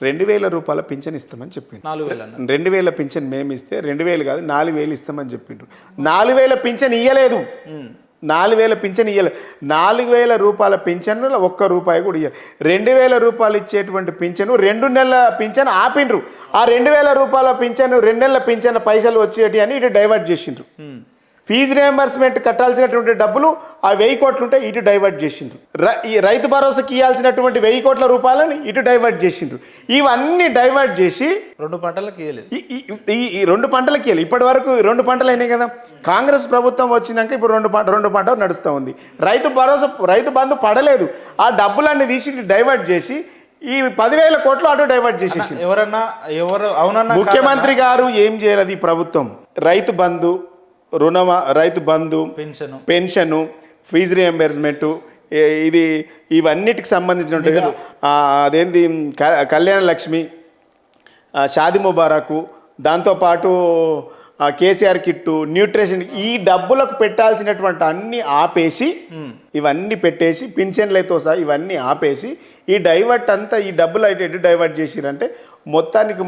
2,000 రూపాయల పింఛన్ ఇస్తామని చెప్పిండు. 4,000 పింఛన్ మేము ఇస్తే 2,000 కాదు 4,000 ఇస్తామని చెప్పిండ్రు. 4,000 పింఛన్ ఇయ్యలేదు. 4,000 పింఛన్ ఇయ్యలేదు. 4,000 రూపాయల పింఛన్లో 1 రూపాయి కూడా ఇయ్యాలి. 2,000 రూపాయలు ఇచ్చేటువంటి పింఛను 2 నెలల పింఛన్ ఆపిండ్రు. ఆ 2,000 రూపాయల పింఛను 2 నెలల పింఛన్ పైసలు వచ్చేటి అని ఇటు డైవర్ట్ చేసిండ్రు. ఫీజు రియంబర్స్మెంట్ కట్టాల్సినటువంటి డబ్బులు ఆ 1,000 కోట్లు ఉంటే ఇటు డైవర్ట్ చేసిండ్రు. ఈ రైతు భరోసాకి ఇవ్వాల్సినటువంటి 1,000 కోట్ల రూపాయలని ఇటు డైవర్ట్ చేసిండ్రు. ఇవన్నీ డైవర్ట్ చేసి 2 పంటలకు ఇవ్వలేదు. ఈ 2 పంటలకి ఇవ్వాలి. ఇప్పటి వరకు 2 పంటలు అయినాయి కదా. కాంగ్రెస్ ప్రభుత్వం వచ్చినాక ఇప్పుడు 2 పంటలు నడుస్తూ ఉంది. రైతు బంధు పడలేదు. ఆ డబ్బులన్నీ తీసి డైవర్ట్ చేసి ఈ 10,000 కోట్లు అటు డైవర్ట్ చేసేసి ముఖ్యమంత్రి గారు ఏం చేయలేదు. ఈ ప్రభుత్వం Rythu Bandhu pension fee reimbursement ఇవన్నిటికి సంబంధించినట్టుగా అదేంది కళ్యాణ లక్ష్మి, షాది ముబారకు, దాంతోపాటు కేసీఆర్ కిట్టు, న్యూట్రిషన్, ఈ డబ్బులకు పెట్టాల్సినటువంటి అన్ని ఆపేసి ఇవన్నీ పెట్టేసి పింఛన్లతో సహా ఇవన్నీ ఆపేసి ఈ డైవర్ట్ అంతా ఈ డబ్బులు అయితే డైవర్ట్ చేసిరంటే మొత్తానికి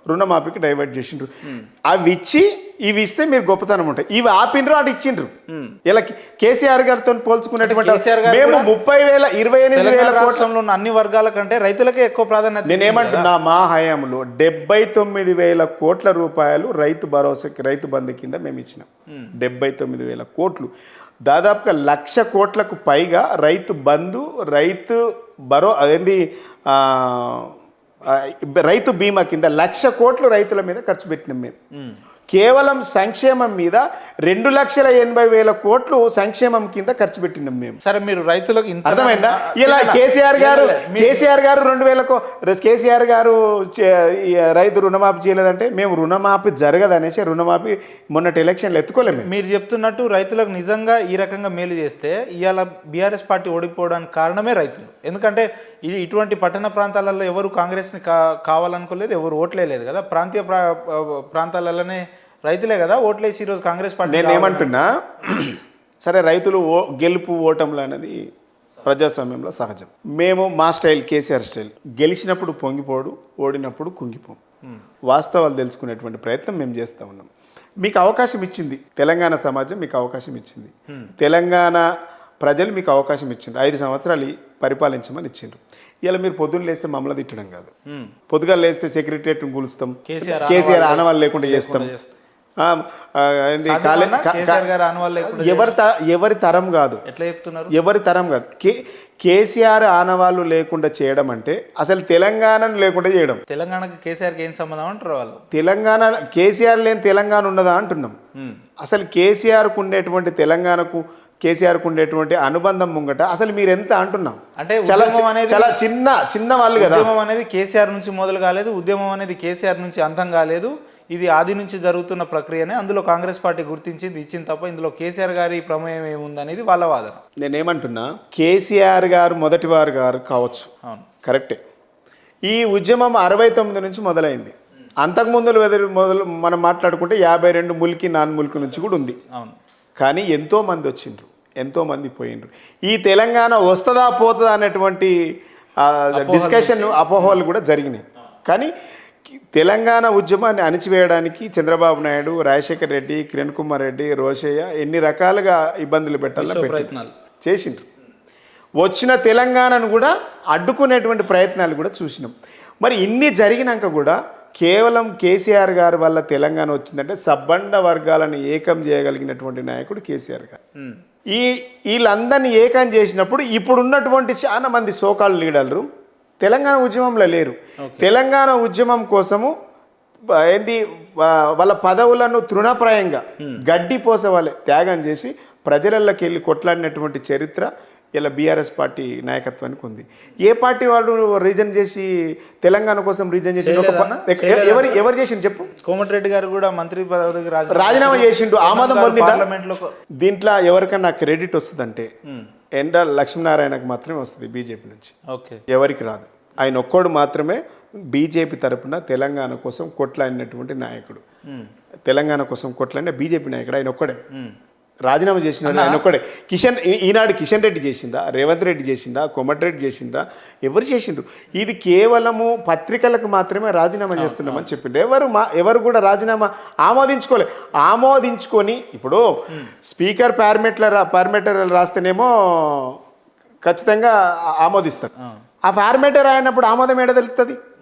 రుణమాఫీకి డైవర్ట్ చేసిండ్రు. అవి ఇచ్చి ఇవి ఇస్తే మీరు గొప్పతనం ఉంటాయి. ఇవి ఆపిండ్రు, అటు ఇచ్చిండ్రు. ఇలా కేసీఆర్ గారితో పోల్చుకున్నటువంటి మేము 30,000 28,000 కోట్ల అన్ని వర్గాల కంటే రైతులకే ఎక్కువ ప్రాధాన్యత. నేనేమంటున్నా, మా హయాంలో 79,000 కోట్ల రూపాయలు రైతు భరోసాకి రైతు బంధు కింద మేము ఇచ్చినాం. 79,000 కోట్లు. దాదాపుగా 1,00,000 కోట్లకు పైగా రైతు బంధు, రైతు అదేంటి రైతు బీమా కింద 1,00,000 కోట్లు రైతుల మీద ఖర్చు పెట్టినాం మేము. కేవలం సంక్షేమం మీద 2,80,000 కోట్లు సంక్షేమం కింద ఖర్చు పెట్టినాం మేము. సరే, మీరు రైతులకు ఇంత అర్థమైందా? ఇలా కేసీఆర్ గారు 2,000 కేసీఆర్ గారు రైతు రుణమాఫీ చేయలేదంటే మేము రుణమాఫీ జరగదనేసి రుణమాఫీ మొన్నటి ఎలక్షన్లు ఎత్తుకోలేము. మీరు చెప్తున్నట్టు రైతులకు నిజంగా ఈ రకంగా మేలు చేస్తే ఇవాళ బీఆర్ఎస్ పార్టీ ఓడిపోవడానికి కారణమే రైతులు. ఎందుకంటే ఇటువంటి పట్టణ ప్రాంతాలలో ఎవరు కాంగ్రెస్ని కావాలనుకోలేదు, ఎవరు ఓట్లేదు కదా. ప్రాంతీయ ప్రాంతాలలోనే రైతులే కదా ఓట్లేసి ఈరోజు కాంగ్రెస్ పార్టీ. నేను ఏమంటున్నా, సరే రైతులు గెలుపు ఓటములు అనేది ప్రజాస్వామ్యంలో సహజం. మేము మా స్టైల్ కేసీఆర్ స్టైల్, గెలిచినప్పుడు పొంగిపోడు, ఓడినప్పుడు కుంగిపోం. వాస్తవాలు తెలుసుకునేటువంటి ప్రయత్నం మేము చేస్తూ ఉన్నాం. మీకు అవకాశం ఇచ్చింది తెలంగాణ సమాజం, మీకు అవకాశం ఇచ్చింది తెలంగాణ ప్రజలు, మీకు అవకాశం ఇచ్చిండ్రు. 5 సంవత్సరాలు పరిపాలించమని ఇచ్చిండ్రు. ఇలా మీరు పొద్దున్న లేస్తే మమ్మల్ని తిట్టడం కాదు, పొద్దుగా లేస్తే సెక్రటరియట్ని కూలుస్తాం, కేసీఆర్ ఆనవాళ్ళు లేకుండా చేస్తాం. ఎవరి తరం కాదు, ఎట్లా చెప్తున్నారు? ఎవరి తరం కాదు. కేసీఆర్ ఆనవాళ్ళు లేకుండా చేయడం అంటే అసలు తెలంగాణను లేకుండా చేయడం. తెలంగాణకి కేసీఆర్కి ఏం సంబంధం అంటారు వాళ్ళు? తెలంగాణ కేసీఆర్ లేని తెలంగాణ ఉన్నదా అంటున్నాం. అసలు కేసీఆర్కు ఉండేటువంటి తెలంగాణకు కేసీఆర్కు ఉండేటువంటి అనుబంధం ముంగట అసలు మీరు ఎంత అంటున్నాం అంటే చాలా చిన్న వాళ్ళు కదా. ఉద్యమం అనేది కేసీఆర్ నుంచి మొదలు కాలేదు, ఉద్యమం అనేది కేసీఆర్ నుంచి అంతం కాలేదు. ఇది ఆది నుంచి జరుగుతున్న ప్రక్రియనే. అందులో కాంగ్రెస్ పార్టీ గుర్తించింది, ఇచ్చింది తప్ప ఇందులో కేసీఆర్ గారి ప్రమేయం ఏముందనేది వాళ్ళ వాదన. నేనేమంటున్నా, కేసీఆర్ గారు మొదటివారు గారు కావచ్చు, కరెక్టే. ఈ ఉద్యమం 69 నుంచి మొదలైంది. అంతకుముందు మనం మాట్లాడుకుంటే 52 ముల్కి నాన్ ముల్కి నుంచి కూడా ఉంది. అవును. కానీ ఎంతోమంది వచ్చిండ్రు, ఎంతోమంది పోయిండ్రు. ఈ తెలంగాణ వస్తుందా పోతుందా అనేటువంటి డిస్కషన్ అపోహలు కూడా జరిగినాయి. కానీ తెలంగాణ ఉద్యమాన్ని అణిచివేయడానికి చంద్రబాబు నాయుడు, రాజశేఖర్ రెడ్డి, కిరణ్ కుమార్ రెడ్డి, రోషయ్య ఎన్ని రకాలుగా ఇబ్బందులు పెట్టాలని చేసిండ్రు. వచ్చిన తెలంగాణను కూడా అడ్డుకునేటువంటి ప్రయత్నాలు కూడా చూసినాం. మరి ఇన్ని జరిగినాక కూడా కేవలం కేసీఆర్ గారి వల్ల తెలంగాణ వచ్చిందంటే సబ్బండ వర్గాలను ఏకం చేయగలిగినటువంటి నాయకుడు కేసీఆర్ గారు. వీళ్ళందరినీ ఏకం చేసినప్పుడు ఇప్పుడున్నటువంటి చాలా మంది సోకాల్ లీడర్లు తెలంగాణ ఉద్యమంలో లేరు. తెలంగాణ ఉద్యమం కోసము వాళ్ళ పదవులను తృణప్రాయంగా గడ్డిపోస వాళ్ళే త్యాగం చేసి ప్రజలకి వెళ్ళి కొట్లాడినటువంటి చరిత్ర ఇలా బీఆర్ఎస్ పార్టీ నాయకత్వానికి ఉంది. ఏ పార్టీ వాళ్ళు రీజన్ చేసి తెలంగాణ కోసం రీజన్ చేసి ఎవరు చేసిండు చెప్పు? కోమటిరెడ్డి గారు కూడా మంత్రి పదవికి రాజీనామా చేసిండు, ఆమోదం పొందిండు. దీంట్లో ఎవరికన్నా క్రెడిట్ వస్తుందంటే ఎండ లక్ష్మీనారాయణకు మాత్రమే వస్తుంది బీజేపీ నుంచి, ఎవరికి రాదు. ఆయన ఒక్కడు మాత్రమే బీజేపీ తరపున తెలంగాణ కోసం కొట్లాడినటువంటి నాయకుడు. తెలంగాణ కోసం కొట్లాడిన బీజేపీ నాయకుడు ఆయన ఒక్కడే. రాజీనామా చేసిన ఆయన ఒక్కడే. ఈనాడు కిషన్ రెడ్డి చేసిందా, రేవంత్ రెడ్డి చేసిందా, కోమటిరెడ్డి చేసిందా, ఎవరు చేసిండ్రు? ఇది కేవలము పత్రికలకు మాత్రమే రాజీనామా చేస్తున్నామని చెప్పిండు. ఎవరు కూడా రాజీనామా ఆమోదించుకొని ఇప్పుడు స్పీకర్ పార్మెటర్ రాస్తేనేమో ఖచ్చితంగా ఆమోదిస్తారు. ఆ ఫార్మేటర్ అయినప్పుడు ఆమోదం ఏడ తెలుస్తుంది?